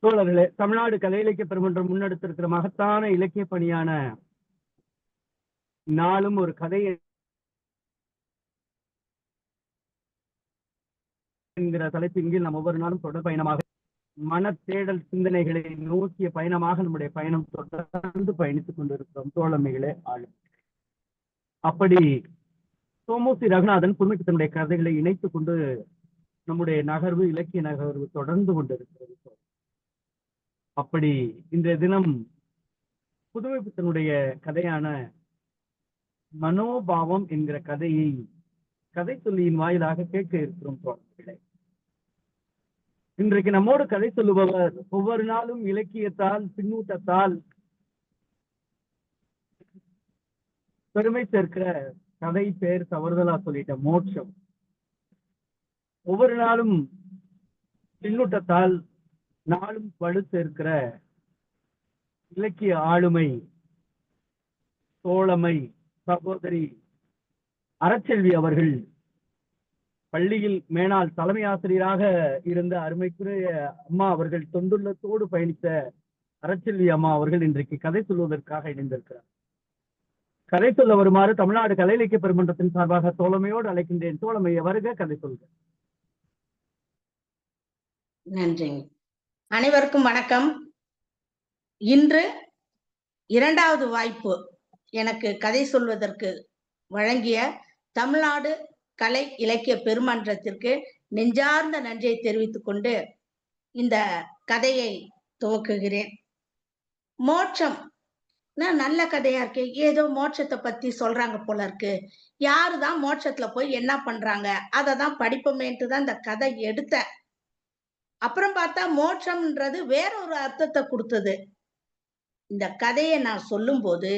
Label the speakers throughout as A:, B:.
A: தோழர்களே, தமிழ்நாடு கலை இலக்கிய பெருமன்றம் முன்னெடுத்திருக்கிற மகத்தான இலக்கிய பணியான நாளும் ஒரு கதை என்கிற தலைப்பின் கீழ் நாம் ஒவ்வொரு நாளும் தொடர் பயணமாக மன தேடல் சிந்தனைகளை நோக்கிய பயணமாக நம்முடைய பயணம் தொடர்ந்து பயணித்துக் கொண்டிருக்கிறோம். தோழமைகளே, ஆளும் அப்படி சோமோசி ரகுநாதன் புதுமைக்கு தன்னுடைய கதைகளை இணைத்துக் கொண்டு நம்முடைய நகர்வு இலக்கிய நகர்வு தொடர்ந்து கொண்டிருக்கிறது. அப்படி இன்றைய தினம் புதுமைப்பித்தனுடைய கதையான மனோபாவம் என்கிற கதையை கதை சொல்லியின் வாயிலாக கேட்க இருக்கிறோம் தோழர்களே. இன்றைக்கு நம்மோடு கதை சொல்லுபவர் ஒவ்வொரு நாளும் இலக்கியத்தால் பின்னூட்டத்தால் பெருமை சேர்க்கிற கதை பேர் தவறுதலா சொல்லிட்ட மோட்சம். ஒவ்வொரு நாளும் பின்னூட்டத்தால் நாளும் வலு சேர்க்கிற இலக்கிய ஆளுமை தோழமை சகோதரி அறச்செல்வி அவர்கள் பள்ளியில் மேனாள் தலைமை ஆசிரியராக இருந்த அருமைக்குரிய அம்மா அவர்கள் தொண்டுள்ளத்தோடு பயணித்த அறச்செல்வி அம்மா அவர்கள் இன்றைக்கு கதை சொல்வதற்காக இணைந்திருக்கிறார். கதை சொல்ல வருமாறு தமிழ்நாடு கலை இலக்கிய பெருமன்றத்தின் சார்பாக தோழமையோடு அழைக்கின்றேன். தோழமையை வருக, கதை சொல்க.
B: நன்றி. அனைவருக்கும் வணக்கம். இன்று இரண்டாவது வாய்ப்பு எனக்கு கதை சொல்வதற்கு வழங்கிய தமிழ்நாடு கலை இலக்கிய பெருமன்றத்திற்கு நெஞ்சார்ந்த நன்றியை தெரிவித்துக் கொண்டு இந்த கதையை துவக்குகிறேன். மோட்சம் நல்ல கதையா இருக்கு. ஏதோ மோட்சத்தை பத்தி சொல்றாங்க போல இருக்கு. யாருதான் மோட்சத்துல போய் என்ன பண்றாங்க அதை தான் படிப்போமேன்ட்டு தான் இந்த கதை எடுத்த. அப்புறம் பார்த்தா மோட்சம்ன்றது வேற ஒரு அர்த்தத்தை கொடுத்தது. இந்த கதையை நான் சொல்லும் போது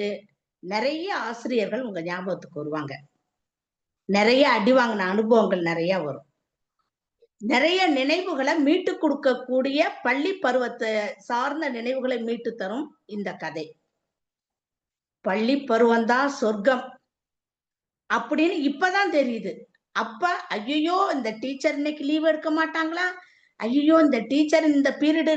B: நிறைய ஆசிரியர்கள் உங்க ஞாபகத்துக்கு வருவாங்க. நிறைய அடி வாங்கின அனுபவங்கள் நிறைய வரும். நிறைய நினைவுகளை மீட்டு கொடுக்கக்கூடிய பள்ளி பருவத்தை சார்ந்த நினைவுகளை மீட்டு தரும் இந்த கதை. பள்ளி பருவம் தான் சொர்க்கம் அப்படின்னு இப்பதான் தெரியுது. அப்ப ஐயோ இந்த டீச்சர் இன்னைக்கு லீவ் எடுக்க மாட்டாங்களா, ஐயோ இந்த டீச்சர் இந்த பீரியடு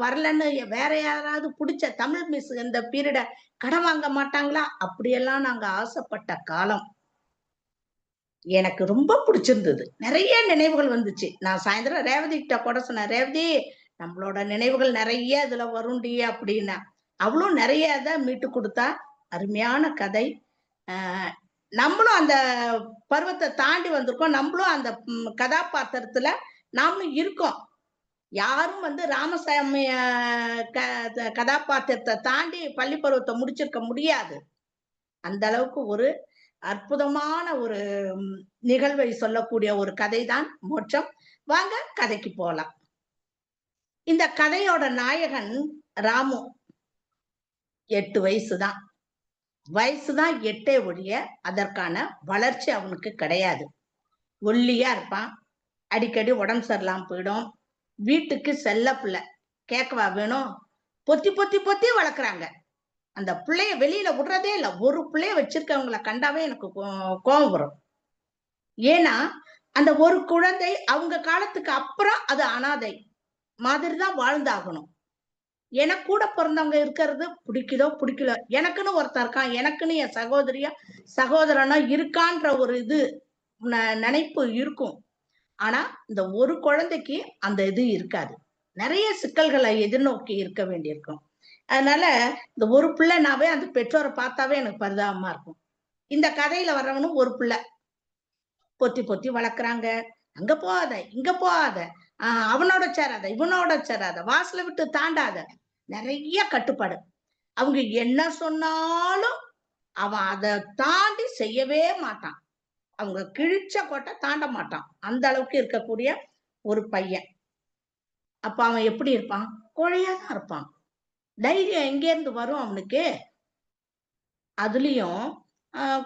B: வரலன்னு வேற யாராவது பிடிச்ச தமிழ் மிஸ் இந்த பீரியட கடன் வாங்க மாட்டாங்களா, அப்படியெல்லாம் நாங்க ஆசைப்பட்ட காலம் எனக்கு ரொம்ப பிடிச்சிருந்தது. நிறைய நினைவுகள் வந்துச்சு. நான் சாயந்தரம் ரேவதி கிட்ட கூட சொன்னேன், ரேவதி நம்மளோட நினைவுகள் நிறைய இதுல வருண்டி அப்படின்னா. அவளும் நிறைய தான் மீட்டு கொடுத்தா. அருமையான கதை. நம்மளும் அந்த பருவத்தை தாண்டி வந்திருக்கோம். நம்மளும் அந்த கதாபாத்திரத்துல நாமளும் இருக்கோம். யாரும் ராமசாமி கதாபாத்திரத்தை தாண்டி பள்ளி பருவத்தை முடிச்சிருக்க முடியாது. அந்த அளவுக்கு ஒரு அற்புதமான ஒரு நிகழ்வை சொல்லக்கூடிய ஒரு கதை தான் மோட்சம். வாங்க கதைக்கு போலாம். இந்த கதையோட நாயகன் ராமு. 8 வயசுதான். வயசுதான் 8 ஒழிய அதற்கான வளர்ச்சி அவனுக்கு கிடையாது. ஒல்லியா இருப்பான். அடிக்கடி உடம்பு சரியில்லாம போயிடும். வீட்டுக்கு செல்ல பிள்ளை. கேட்கவா வேணும்? பொத்தி பொத்தி பொத்தி வளர்க்குறாங்க. அந்த பிள்ளைய வெளியில விடுறதே இல்லை. ஒரு பிள்ளைய வச்சிருக்கவங்களை கண்டாவே எனக்கு கோபம் வரும். ஏன்னா அந்த ஒரு குழந்தை அவங்க காலத்துக்கு அப்புறம் அது அனாதை மாதிரிதான் வாழ்ந்தாகணும். எனக்கு கூட பிறந்தவங்க இருக்கிறது பிடிக்குதோ பிடிக்கல, எனக்குன்னு ஒருத்தர் இருக்கான், எனக்குன்னு என் சகோதரனா இருக்கான்ற ஒரு இது நினைப்பு இருக்கும். ஆனா இந்த ஒரு குழந்தைக்கு அந்த இது இருக்காது. நிறைய சிக்கல்களை எதிர்நோக்கி இருக்க வேண்டியிருக்கும். அதனால இந்த ஒரு பிள்ளைனாவே அந்த பெற்றோரை பார்த்தாவே எனக்கு பரிதாபமா இருக்கும். இந்த கதையில வர்றவனும் ஒரு பிள்ளை. பொத்தி பொத்தி வளர்க்குறாங்க. அங்க போகாத, இங்க போகாத, அவனோட சேராத, இவனோட சேராத, வாசலை விட்டு தாண்டாத, நிறைய கட்டுப்பாடு. அவங்க என்ன சொன்னாலும் அவன் அதை தாண்டி செய்யவே மாட்டான். அவங்க கிழிச்ச கோட்டை தாண்ட மாட்டான். அந்த அளவுக்கு இருக்கக்கூடிய ஒரு பையன். அப்ப அவன் எப்படி இருப்பான்? கோழையாதான் இருப்பான். தைரியம் எங்க இருந்து வரும் அவனுக்கு? அதுலயும்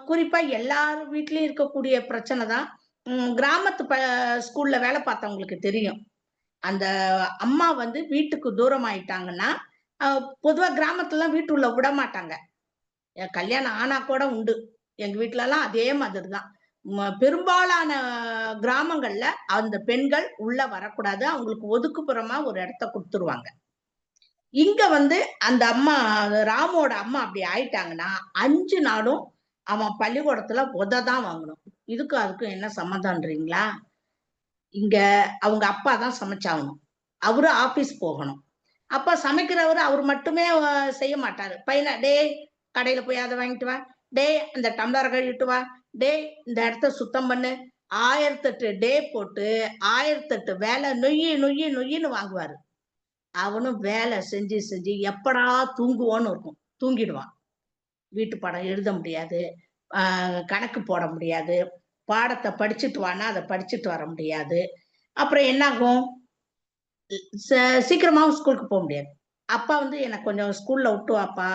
B: குறிப்பா எல்லாரும் வீட்லயும் இருக்கக்கூடிய பிரச்சனை தான். கிராமத்து ஸ்கூல்ல வேலை பார்த்தவங்களுக்கு தெரியும். அந்த அம்மா வீட்டுக்கு தூரம் ஆயிட்டாங்கன்னா பொதுவா கிராமத்துல வீட்டுள்ள விட மாட்டாங்க. கல்யாணம் ஆனா கூட உண்டு. எங்க வீட்டுல எல்லாம் அதே மாதிரிதான். பெரும்பாலான கிராமங்கள்ல அந்த பெண்கள் உள்ள வரக்கூடாது, அவங்களுக்கு ஒதுக்குப்புறமா ஒரு இடத்த கொடுத்துருவாங்க. இங்க அந்த அம்மா ராமோட அம்மா அப்படி ஆயிட்டாங்கன்னா 5 நாளும் அவன் பள்ளிக்கூடத்துல உததான் வாங்கணும். இதுக்கும் அதுக்கும் என்ன சம்மந்தம்ன்றீங்களா? இங்க அவங்க அப்பா தான் சமைச்சாகணும், அவரு ஆபீஸ் போகணும். அப்ப சமைக்கிறவரு அவர் மட்டுமே செய்ய மாட்டாரு. பையனை, டேய் கடையில போய் அதை வாங்கிட்டு வா, டேய் அந்த டம்ளரை கழுவிட்டு வா, டேய் இந்த இடத்த சுத்தம் பண்ணு, 1008 டே போட்டு 1008 வேலை நொய்யின்னு வாங்குவாரு. அவனும் வேலை செஞ்சு செஞ்சு எப்படா தூங்குவோன்னு இருக்கும், தூங்கிடுவான். வீட்டு பாடம் எழுத முடியாது, கணக்கு போட முடியாது, பாடத்தை படிச்சுட்டு வானா அதை படிச்சுட்டு வர முடியாது. அப்புறம் என்ன ஆகும், சீக்கிரமாவும் ஸ்கூலுக்கு போக முடியாது. அப்பா எனக்கு கொஞ்சம் ஸ்கூல்ல விட்டு வாப்பா,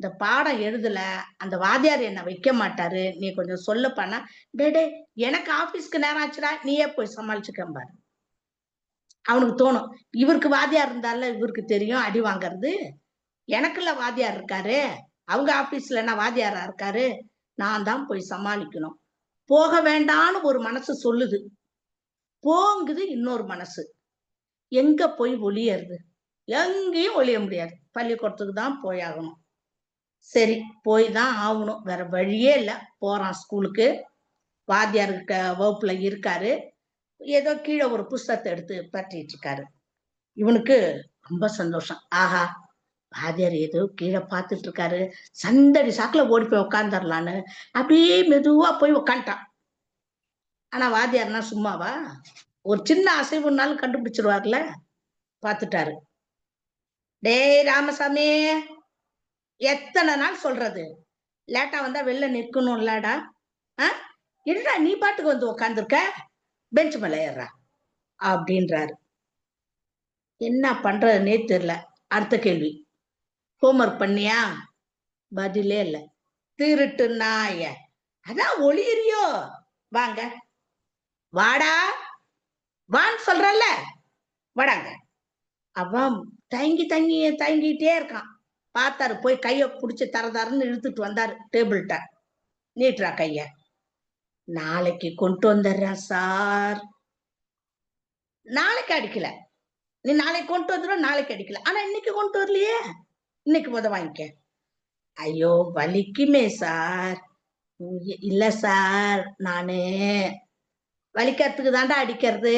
B: இந்த பாடம் எழுதல, அந்த வாத்தியார் என்ன வைக்க மாட்டாரு, நீ கொஞ்சம் சொல்லுப்பானா, டே எனக்கு ஆபீஸ்க்கு நேரம் ஆச்சுடா, நீயே போய் சமாளிச்சுக்கம்பாரு. அவனுக்கு தோணும், இவருக்கு வாத்தியார் இருந்தால இவருக்கு தெரியும் அடி வாங்கறது, எனக்குள்ள வாத்தியார் இருக்காரு, அவங்க ஆபீஸ்ல என்ன வாத்தியாரா இருக்காரு, நான் தான் போய் சமாளிக்கணும். போக வேண்டான்னு ஒரு மனசு சொல்லுது, போங்குது இன்னொரு மனசு. எங்க போய் ஒளியறது? எங்கேயும் ஒளிய முடியாது, பள்ளிக்கூடத்துக்கு தான் போயாகணும். சரி போய் தான் ஆகணும், வேற வழியே இல்லை. போறான் ஸ்கூலுக்கு, வாத்தியார் வகுப்புல இருக்காரு, ஏதோ கீழே ஒரு புஸ்தகத்தை எடுத்து பற்றிட்டு இருக்காரு. இவனுக்கு ரொம்ப சந்தோஷம், ஆஹா வாத்தியார் ஏதோ கீழே பார்த்துட்டு இருக்காரு, சந்தடி சாக்குல ஓடி போய் உட்காந்துடலான்னு அப்படியே மெதுவா போய் உட்காந்துட்டான். ஆனா வாத்தியார்னா சும்மாவா, ஒரு சின்ன அசைவுனாலும் கண்டுபிடிச்சிருவார்ல. பார்த்துட்டாரு. டேய் ராமசாமி, எத்தனை நாள் சொல்றது, லேட்டா வந்தா வெளில நிற்கணும் இல்லடா, என்னடா நீ பாட்டுக்கு வந்து உட்காந்துருக்க, பெஞ்ச் மேல ஏறா அப்படின்றாரு. என்ன பண்றதுன்னே தெரியல. அடுத்த கேள்வி, ஹோம்ஒர்க் பண்ணியா? பதிலே இல்ல. திருட்டு நாய, அதான் ஒளியறியோ, வாங்க வாடா வான்னு சொல்றல்ல, வாடாங்க. அவன் தயங்கிட்டே இருக்கான். பார்த்தாரு, போய் கைய புடிச்சு தரதாருன்னு இழுத்துட்டு வந்தாரு டேபிள்கிட்ட. நீட்டுறா கைய. நாளைக்கு கொண்டு வந்துடுறேன் சார். நாளைக்கு அடிக்கல, நீ நாளைக்கு கொண்டு வந்துடும், நாளைக்கு அடிக்கல, ஆனா இன்னைக்கு கொண்டு வரலையே, இன்னைக்கு வாங்கிக்க. ஐயோ வலிக்குமே சார். இல்ல சார், நானு வலிக்கிறதுக்கு தாண்டா அடிக்கிறது,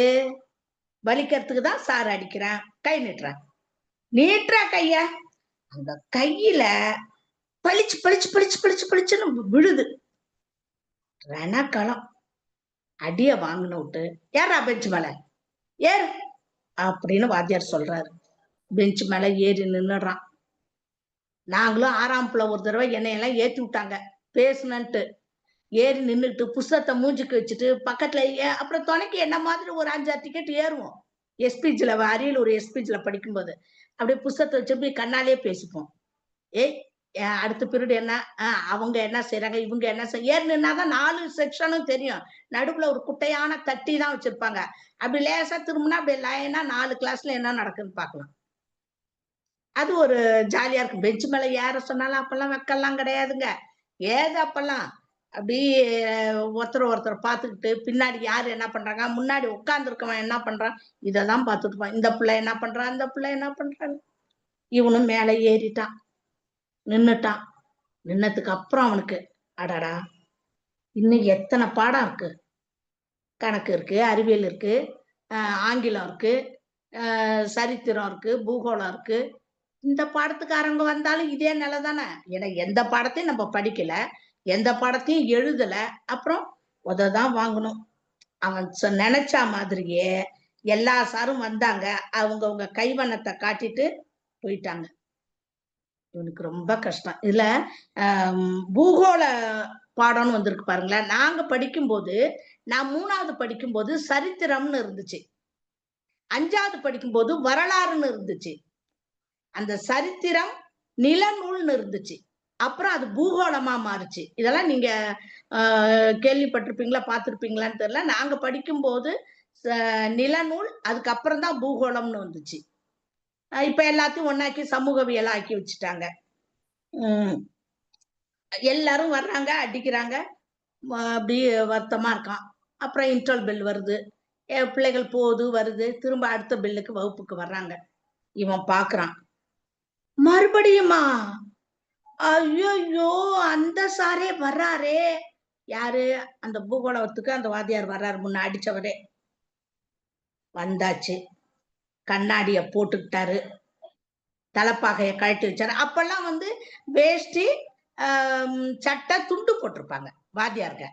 B: வலிக்கிறதுக்கு தான் சார் அடிக்கிறேன். கை நீட்டுறா கைய. அந்த கையில பளிச்சு பளிச்சு பளிச்சு பளிச்சு பளிச்சுன்னு விழுது. ரணக்களம். அடிய வாங்கின விட்டு, ஏறா பெஞ்ச் மேல ஏறு அப்படின்னு வாத்தியார் சொல்றாரு. பெஞ்ச் மேல ஏறி நின்னுடுறான். நாங்களும் 6ஆம் பிள்ளை ஒரு தடவை என்னையெல்லாம் ஏத்தி விட்டாங்க பேசுனன்ட்டு. ஏறி நின்றுட்டு புஸ்தகத்தை மூஞ்சுக்கு வச்சுட்டு பக்கத்துல, அப்புறம் துணைக்கு என்ன மாதிரி ஒரு 5-6 டிக்கெட் ஏறுவோம். எஸ்பிஜில, அரியலூர் எஸ்பிஜில படிக்கும்போது அப்படியே புஸ்தகத்தை வச்சு போய் கண்ணாலே பேசிப்போம். ஏய் அடுத்த பீரியட் என்ன, அவங்க என்ன செய்யறாங்க, இவங்க என்ன ஏறி நின்னாதான் 4 செக்ஷனும் தெரியும். நடுவுல ஒரு குட்டையான தட்டி தான் வச்சிருப்பாங்க. அப்படி லேசா திரும்பினா அப்படி லைனா 4 கிளாஸ்ல என்ன நடக்குன்னு பாக்கலாம். அது ஒரு ஜாலியா இருக்கு. பெஞ்ச் மேல ஏற சொன்னாலும் அப்பெல்லாம் வெக்கலாம் கிடையாதுங்க. ஏது அப்பெல்லாம் அப்படி ஒருத்தர் பார்த்துக்கிட்டு பின்னாடி யாரு என்ன பண்றாங்க, முன்னாடி உட்கார்ந்துருக்கவன் என்ன பண்றான், இததான் பார்த்துட்டு இருப்பான். இந்த பிள்ளை என்ன பண்றான், இந்த பிள்ளை என்ன பண்றான். இவனும் மேல ஏறிட்டான், நின்னுட்டான். நின்னதுக்கு அப்புறம் அவனுக்கு அடாடா இன்னும் எத்தனை பாடம் இருக்கு, கணக்கு இருக்கு, அறிவியல் இருக்கு, ஆங்கிலம் இருக்கு, சரித்திரம் இருக்கு, பூகோளம் இருக்கு. இந்த பாடத்துக்காரங்க வந்தாலும் இதே நிலை தானே. ஏன்னா எந்த பாடத்தையும் நம்ம படிக்கல, எந்த பாடத்தையும் எழுதல, அப்புறம் உததான் வாங்கணும். அவன் நினைச்ச மாதிரியே எல்லா சாரும் வந்தாங்க, அவங்கவுங்க கைவண்ணத்தை காட்டிட்டு போயிட்டாங்க. இவனுக்கு ரொம்ப கஷ்டம். இதுல பூகோள பாடம்னு வந்திருக்கு பாருங்களேன். நாங்க படிக்கும்போது, நான் 3ஆவது படிக்கும்போது சரித்திரம்னு இருந்துச்சு, 5ஆவது படிக்கும்போது வரலாறுன்னு இருந்துச்சு. அந்த சரித்திரம் நிலநூல்னு இருந்துச்சு, அப்புறம் அது பூகோளமா மாறுச்சு. இதெல்லாம் நீங்க கேள்விப்பட்டிருப்பீங்களா, பார்த்திருப்பீங்களான்னு தெரியல. நாங்க படிக்கும்போது நிலநூல், அதுக்கப்புறம் தான் பூகோளம்னு வந்துச்சு. இப்ப எல்லாத்தையும் ஒன்னாக்கி சமூகவியலா ஆக்கி வச்சுட்டாங்க. எல்லாரும் வர்றாங்க, அடிக்கிறாங்க, அப்படி வருத்தமா இருக்கான். அப்புறம் இன்டர்வல் பெல் வருது. பிள்ளைகள் போகுது வருது, திரும்ப அடுத்த பெல்லுக்கு வகுப்புக்கு வர்றாங்க. இவன் பாக்குறான், மறுபடியுமா? ஐயோ, அந்த சாரே வர்றாரே. யாரு? அந்த பூகோளத்துக்கு அந்த வாத்தியார் வர்றாரு, முன்ன அடிச்சவரே. வந்தாச்சு, கண்ணாடிய போட்டுக்கிட்டாரு, தலைப்பாகைய கழட்டி வச்சாரு. அப்பெல்லாம் வேஷ்டி சட்டை துண்டு போட்டிருப்பாங்க வாத்தியாருங்க.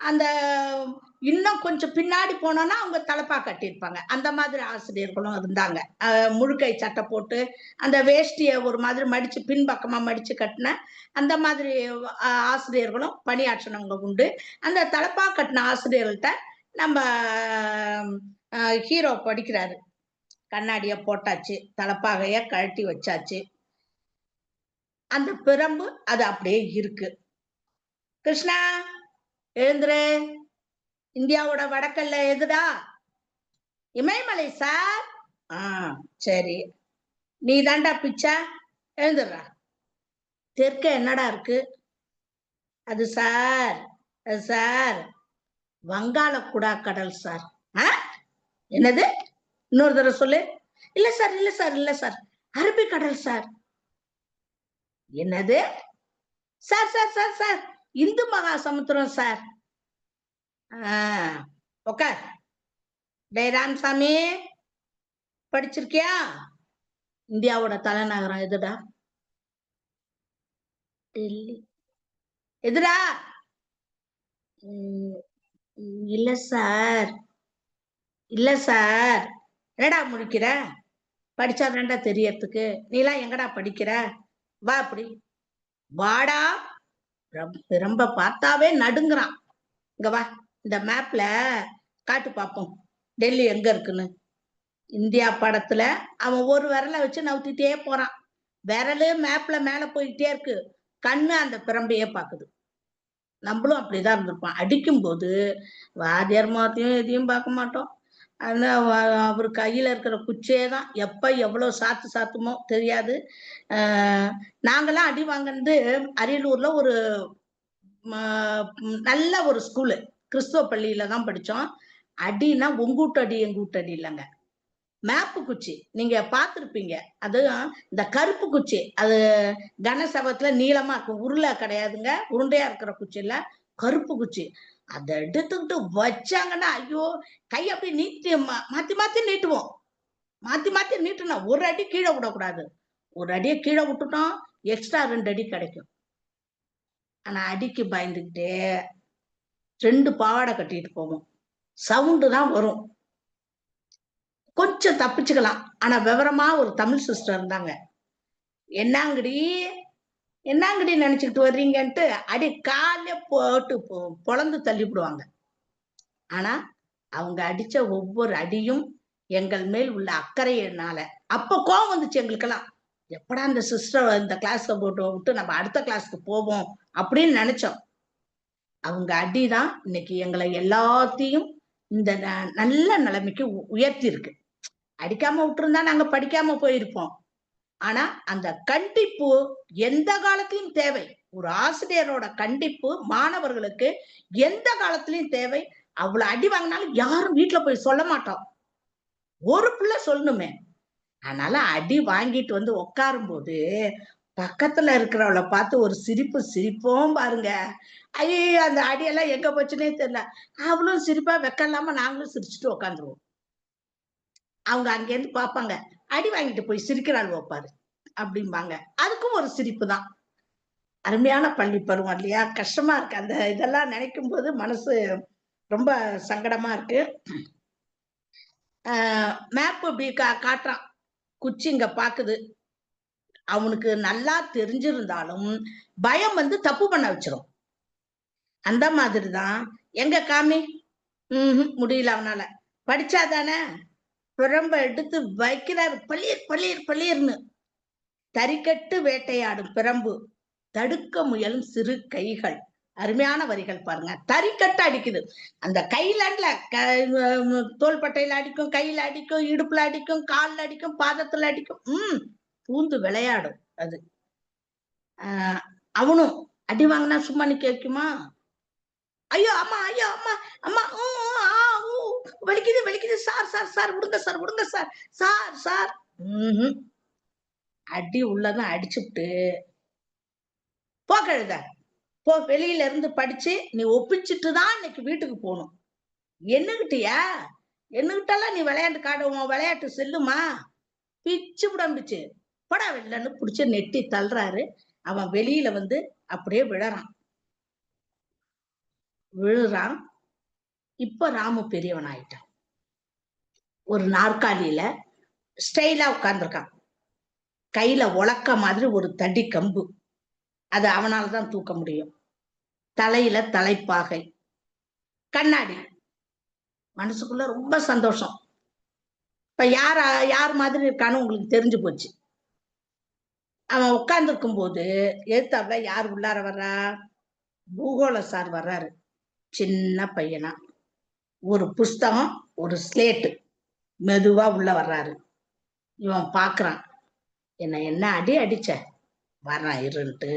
B: அந்த இன்னும் கொஞ்சம் பின்னாடி போனோம்னா அவங்க தலைப்பா கட்டியிருப்பாங்க. அந்த மாதிரி ஆசிரியர்களும் இருந்தாங்க. முழுக்கை சட்டை போட்டு அந்த வேஷ்டிய ஒரு மாதிரி மடிச்சு பின்பக்கமா மடிச்சு கட்டின அந்த மாதிரி ஆசிரியர்களும் பணியாற்றினவங்க உண்டு. அந்த தலைப்பா கட்டின ஆசிரியர்கள்ட்ட நம்ம ஹீரோ படிக்கிறாரு. கண்ணாடிய போட்டாச்சு, தலைப்பாகைய கழட்டி வச்சாச்சு, அந்த பிரம்பு அது அப்படியே இருக்கு. கிருஷ்ணா எழுந்துரு, இந்தியாவோட வடக்கல்ல எதுடா? இமயமலை சார். சரி, நீ தாண்டா பிச்சா, எழுந்துடுறா. தெற்க என்னடா இருக்கு? அது சார், அது சார் வங்காள குடாக்கடல் சார். என்னது? இன்னொரு தடவை சொல்லு. இல்ல சார், இல்ல சார், இல்ல சார், அரபிக்கடல் சார். என்னது? Sir sir sir sir, Hindu மகா சமுத்திரம் சார். உக்கார். டே ராமசாமி, படிச்சிருக்கியா? இந்தியாவோட தலைநகரம் எதுடா? டெல்லி. எதுடா? இல்ல சார், இல்ல சார். என்னடா முடிக்கிற? படிச்சாதான்டா தெரியறதுக்கு. நீ எல்லாம் எங்கடா படிக்கிற? வா, அப்படி வாடா. ரொம்ப பார்த்தாவே நடுங்குறான். இங்க வா, இந்த மேப்ல காட்டு பாப்போம் டெல்லி எங்க இருக்குன்னு. இந்தியா படத்துல அவன் ஒரு விரலை வச்சு நவுத்திட்டே போறான். விரலு மேப்ல மேல போயிட்டே இருக்கு, கண்ணு அந்த பிரம்பையே பாக்குது. நம்மளும் அப்படிதான் இருந்திருப்பான். அடிக்கும் போது வாத்தியார் மாத்தையும் எதையும் பார்க்க மாட்டோம். அவர் கையில இருக்கிற குச்சியே தான் எப்ப எவ்வளவு சாத்து சாத்துமோ தெரியாது. நாங்கெல்லாம் அடி வாங்கினது அரியலூர்ல ஒரு நல்ல ஒரு ஸ்கூலு, கிறிஸ்துவ பள்ளியில தான் படிச்சோம். அடினா உங்கூட்டு அடி எங்கூட்டு அடி இல்லைங்க, மேப்பு குச்சி. நீங்க பார்த்திருப்பீங்க, அது இந்த கருப்பு குச்சி, அது கனசபத்துல நீளமா இருக்கும், உருளை கிடையாதுங்க, உருண்டையா இருக்கிற குச்சி இல்ல, கருப்பு குச்சி. அதை எடுத்துக்கிட்டு வச்சாங்கன்னா ஐயோ, கை அப்படி நீட்டி மாத்தி மாத்தி நீட்டுவோம். மாத்தி மாத்தி நீட்டுனா ஒரு அடி கீழே விடக்கூடாது. ஒரு அடியை கீழே விட்டுட்டோம், எக்ஸ்ட்ரா 2 அடி கிடைக்கும். ஆனா அடிக்கு பயந்துக்கிட்டே 2 பாவாடை கட்டிட்டு போவோம். சவுண்டு தான் வரும், கொஞ்சம் தப்பிச்சுக்கலாம். ஆனா விவரமா ஒரு தமிழ் சிஸ்டர் இருந்தாங்க. என்னங்கடி என்னங்கடி நினைச்சுக்கிட்டு வர்றீங்கன்ட்டு அடி கால போட்டு பொழந்து தள்ளிவிடுவாங்க. ஆனா அவங்க அடிச்ச ஒவ்வொரு அடியும் எங்கள் மேல் உள்ள அக்கறையினால. அப்ப கோவம் வந்துச்சு எங்களுக்கெல்லாம், எப்படா இந்த சிஸ்டர் இந்த கிளாஸ்ல போட்டு விட்டு நம்ம அடுத்த கிளாஸ்க்கு போவோம் அப்படின்னு நினைச்சோம். அவங்க அடிதான் இன்னைக்கு எங்களை எல்லாத்தையும் இந்த நல்ல நிலைமைக்கு உயர்த்தி இருக்கு. அடிக்காம விட்டுருந்தா நாங்க படிக்காம போயிருப்போம். ஆனா அந்த கண்டிப்பு எந்த காலத்திலும் தேவை. ஒரு ஆசிரியரோட கண்டிப்பு மாணவர்களுக்கு எந்த காலத்திலும் தேவை. அவ்வளவு அடி வாங்கினாலும் யாரும் வீட்டுல போய் சொல்ல மாட்டோம், ஒரு பிள்ளை சொல்லணுமே. அதனால அடி வாங்கிட்டு உட்காரும் போது பக்கத்துல இருக்கிறவளை பார்த்து ஒரு சிரிப்பு சிரிப்போம் பாருங்க. ஐயோ, அந்த அடியெல்லாம் எங்க போச்சுன்னே தெரியல. அவளும் சிரிப்பா வெக்கலாம நாங்களும் சிரிச்சுட்டு உட்காந்துருவோம். அவங்க அங்கேருந்து பார்ப்பாங்க, அடி வாங்கிட்டு போய் சிரிக்கிறாள் வைப்பாரு அப்படிம்பாங்க. அதுக்கும் ஒரு சிரிப்பு தான். அருமையான பள்ளி பருவம் இல்லையா? கஷ்டமா இருக்கு அந்த இதெல்லாம் நினைக்கும் போது, மனசு ரொம்ப சங்கடமா இருக்கு. மேப் இப்படி காட்டுறான், குச்சி இங்க பாக்குது. அவனுக்கு நல்லா தெரிஞ்சிருந்தாலும் பயம் தப்பு பண்ண வச்சிரும். அந்த மாதிரிதான் எங்க காமி முடியல, அவனால படிச்சாதானே பிரம்ப எடுத்து வைக்கிறாரு, பளிர் பளிர் பளிர்னு. தறிக்கட்டு வேட்டையாடும் பிரம்பு, தடுக்க முயலும் சிறு கைகள். அருமையான வரிகள் பாருங்க. தறிக்கட்டு அடிக்குது, அந்த கையில தோள்பட்டையில அடிக்கும், கையில அடிக்கும், இடுப்புல அடிக்கும், காலில் அடிக்கும், பாதத்துல அடிக்கும், பூந்து விளையாடும் அது. அவனும் அடி வாங்கினா சும்மா நிக்க வைக்குமா? ஐயோ அம்மா, ஐயோ அம்மா, அம்மா, வலிக்குது வலிக்குது சார், சார், சார், விடுங்க சார், விடுங்க சார், சார், சார். அடி உள்ளதான் அடிச்சுட்டு போ கழுத, போ, வெளியில இருந்து படிச்சு நீ ஒப்பிச்சுட்டு தான் இன்னைக்கு வீட்டுக்கு போகணும். என்னகிட்டயா? என்னகிட்டலாம் நீ விளையாட்டு காடுவோம், விளையாட்டு செல்லுமா? பிச்சு புடம்பிச்சு படா வெளிலன்னு பிடிச்சு நெட்டி தள்ளுறாரு. அவன் வெளியில வந்து அப்படியே விழுறான். இப்ப ராமு பெரியவன் ஆயிட்டான். ஒரு நாற்காலியில ஸ்டைலா உட்கார்ந்துருக்கான். கையில உலக்க மாதிரி ஒரு தடி கம்பு, அது அவனால்தான் தூக்க முடியும். தலையில தலைப்பாகை, கண்ணாடி. மனசுக்குள்ள ரொம்ப சந்தோஷம். இப்ப யார் மாதிரி இருக்கான்னு உங்களுக்கு தெரிஞ்சு போச்சு. அவன் உட்கார்ந்துருக்கும் போது எதிர்த்தாப்புல யார் உள்ளார வர்றா? பூகோள சார் வர்றாரு. சின்ன பையனா, ஒரு புஸ்தகம், ஒரு ஸ்லேட்டு, மெதுவா உள்ள வர்றாரு. இவன் பாக்குறான், என்ன அடி அடிச்ச, வர்றான் இருன்ட்டு.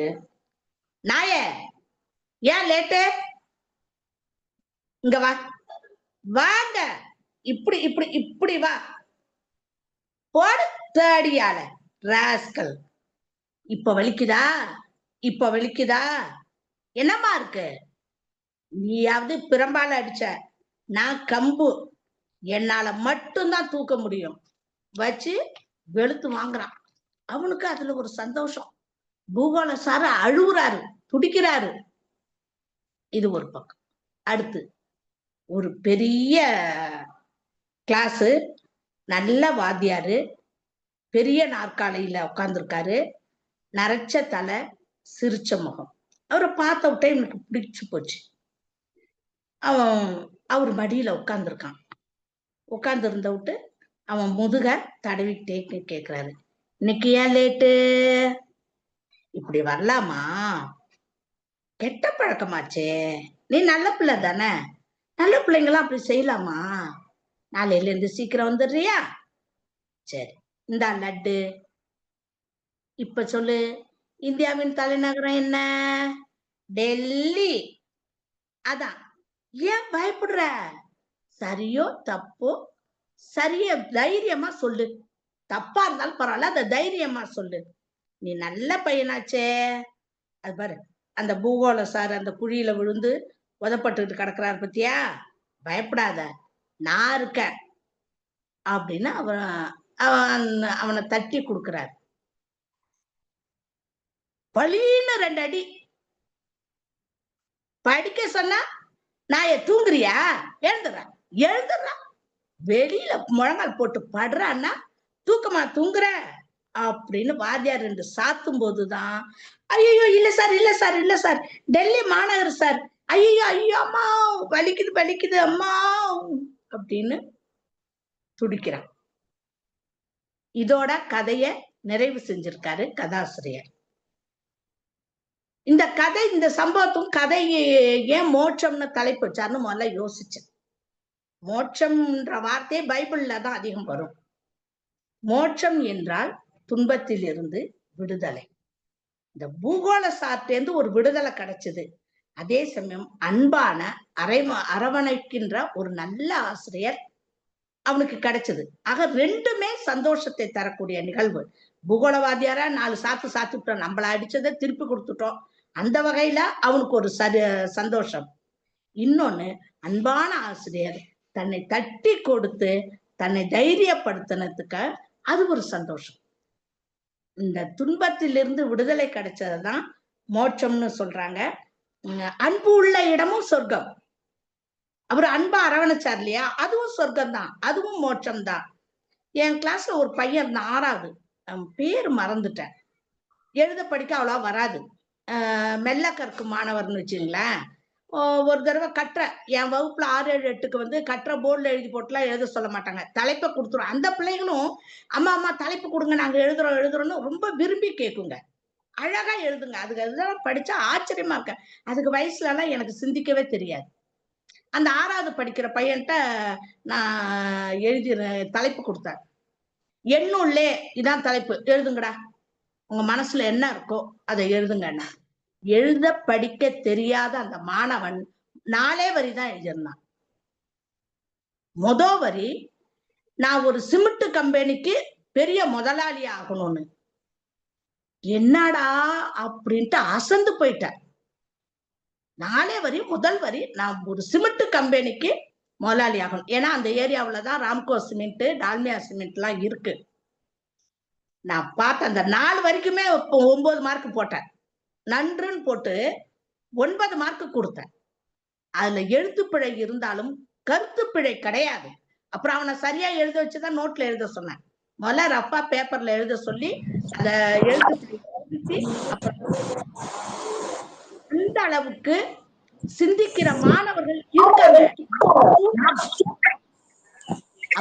B: நாயே, ஏன் லேட்டு? இங்க வா, வாங்க, இப்படி இப்படி இப்படி வா, போடு தேடியால ராஸ்கல். இப்ப வலிக்குதா? இப்ப வலிக்குதா? என்னம்மா இருக்கு? நீயாவது பிரம்பால அடிச்ச, நான் கம்பு, என்னால மட்டும்தான் தூக்க முடியும். வச்சு வெளுத்து வாங்குறான். அவனுக்கு அதுல ஒரு சந்தோஷம். பூகோள சார அழுகுறாரு, துடிக்கிறாரு. இது ஒரு பக்கம். அடுத்து ஒரு பெரிய கிளாஸ், நல்ல வாத்தியாரு, பெரிய நாற்காலியில உட்கார்ந்துருக்காரு, நரைச்ச தலை, சிரிச்ச முகம். அவரை பார்த்த விட்டே எனக்கு பிடிச்சு போச்சு. அவர் மடியில உட்கார்ந்துருக்கான். உட்கார்ந்து இருந்த விட்டு அவன் முதுக தடவிக்கிட்டே கேட்கிறாரு, இன்னைக்கு ஏன் லேட்டு? இப்படி வரலாமா? கெட்ட பழக்கமாச்சே. நீ நல்ல பிள்ளை தானே, நல்ல பிள்ளைங்களாம் அப்படி செய்யலாமா? நாளையில இருந்து சீக்கிரம் வந்துடுறியா? சரி, இந்தா லட்டு. இப்ப சொல்லு, இந்தியாவின் தலைநகரம் என்ன? டெல்லி. அதான். ஏன் பயப்படுற? சரியோ தப்போ சரிய தைரியமா சொல்லு. தப்பா இருந்தாலும் பரவாயில்ல, அத தைரியமா சொல்லு. நீ நல்ல பையனாச்சே. அது பாரு, அந்த பூகோள சார் அந்த குழியில விழுந்து உதப்பட்டு கிடக்குறாரு பத்தியா? பயப்படாத, நான் இருக்கேன் அப்படின்னு அவனை தட்டி கொடுக்கிறார். பழின்னு 2 அடி. படிக்க சொன்னா நான் தூங்குறியா? எழுந்துடுறான். வெளியில முழங்கால் போட்டு படுறான்னா தூக்கமா தூங்குற அப்படின்னு வாத்தியார் 2 சாத்தும் போதுதான், ஐயோ இல்ல சார், இல்ல சார், இல்ல சார், டெல்லி மாநகர் சார், ஐயோ ஐயோ அம்மா, வலிக்குது வலிக்குது அம்மா அப்படின்னு துடிக்கிறான். இதோட கதைய நிறைவு செஞ்சிருக்காரு கதாசிரியர். இந்த கதை, இந்த சம்பவத்தும் கதை ஏன் மோட்சம்னு தலைப்பு வச்சாருன்னு முதல்ல யோசிச்சேன். மோட்சம்ன்ற வார்த்தை பைபிள்ல தான் அதிகம் வரும். மோட்சம் என்றால் துன்பத்தில் இருந்து விடுதலை. இந்த பூகோள சார்ட்டேந்து ஒரு விடுதலை கிடைச்சது. அதே சமயம் அன்பான அரவணைக்கின்ற ஒரு நல்ல ஆசிரியர் அவனுக்கு கிடைச்சது. ஆக 2மே சந்தோஷத்தை தரக்கூடிய நிகழ்வு. பூகோளவாதியாரா 4 சாத்துட்டோம், நம்மள அடிச்சதை திருப்பி கொடுத்துட்டோம், அந்த வகையில அவனுக்கு ஒரு சந்தோஷம். இன்னொன்னு, அன்பான ஆசிரியர் தன்னை தட்டி கொடுத்து தன்னை தைரியப்படுத்தினதுக்கு அது ஒரு சந்தோஷம். இந்த துன்பத்திலிருந்து விடுதலை கிடைச்சதுதான் மோட்சம்னு சொல்றாங்க. அன்பு உள்ள இடமும் சொர்க்கம். அவர் அன்பா அரவணைச்சார் இல்லையா, அதுவும் சொர்க்கம் தான், அதுவும் மோட்சம் தான். என் கிளாஸ்ல ஒரு பையன் 6வது, பேர் மறந்துட்டேன், எழுத படிக்க அவ்வளவா வராது, மெல்ல கற்கும் மாணவர்னு வச்சுங்களேன். ஒரு தடவை கட்டுற, என் வகுப்புல 6, 7, 8க்கு வந்து கட்டுற போர்டில் எழுதி போட்டுலாம் எழுத சொல்ல மாட்டாங்க, தலைப்பை கொடுத்துரும். அந்த பிள்ளைகளும் அம்மா அம்மா தலைப்பு கொடுங்க, நாங்க எழுதுறோம்னு ரொம்ப விரும்பி கேட்குங்க. அழகா எழுதுங்க. அதுக்கு அதெல்லாம் படிச்சா ஆச்சரியமா இருக்க. அதுக்கு வயசுல எல்லாம் எனக்கு சிந்திக்கவே தெரியாது. அந்த 6வது படிக்கிற பையன்ட்ட நான் எழுதி தலைப்பு கொடுத்தேன். என்னுள்ளே இதான் தலைப்பு, எழுதுங்கடா, உங்க மனசுல என்ன இருக்கோ அதை எழுதுங்கண்ணா. எழுத படிக்க தெரியாத அந்த மாணவன் 4 வரி தான் எழுதியிருந்தான். வரி, நான் ஒரு சிமெண்ட் கம்பெனிக்கு பெரிய முதலாளி ஆகணும்னு. என்னடா அப்படின்ட்டு அசந்து போயிட்டேன். 4 வரி, முதல் வரி, நான் ஒரு சிமெண்ட் கம்பெனிக்கு முதலாளி ஆகணும். ஏன்னா அந்த ஏரியாவிலதான் ராம்கோ சிமெண்ட், டால்மியா சிமெண்ட் எல்லாம் இருக்கு. நான் பார்த்த அந்த 4 வரைக்குமே 9 மார்க் போட்டேன். நன்றுன்னு போட்டு 9 மார்க் கொடுத்தேன். அதுல எழுத்துப்பிழை இருந்தாலும் கருத்துப்பிழை கிடையாது. அப்புறம் அவனை சரியா எழுத வச்சுதான் நோட்ல எழுத சொன்னேன். முதல்ல ரஃபா பேப்பர்ல எழுத சொல்லி அந்த எழுத்துப்பிழை அந்த அளவுக்கு சிந்திக்கிற மாணவர்கள் இருக்காங்க.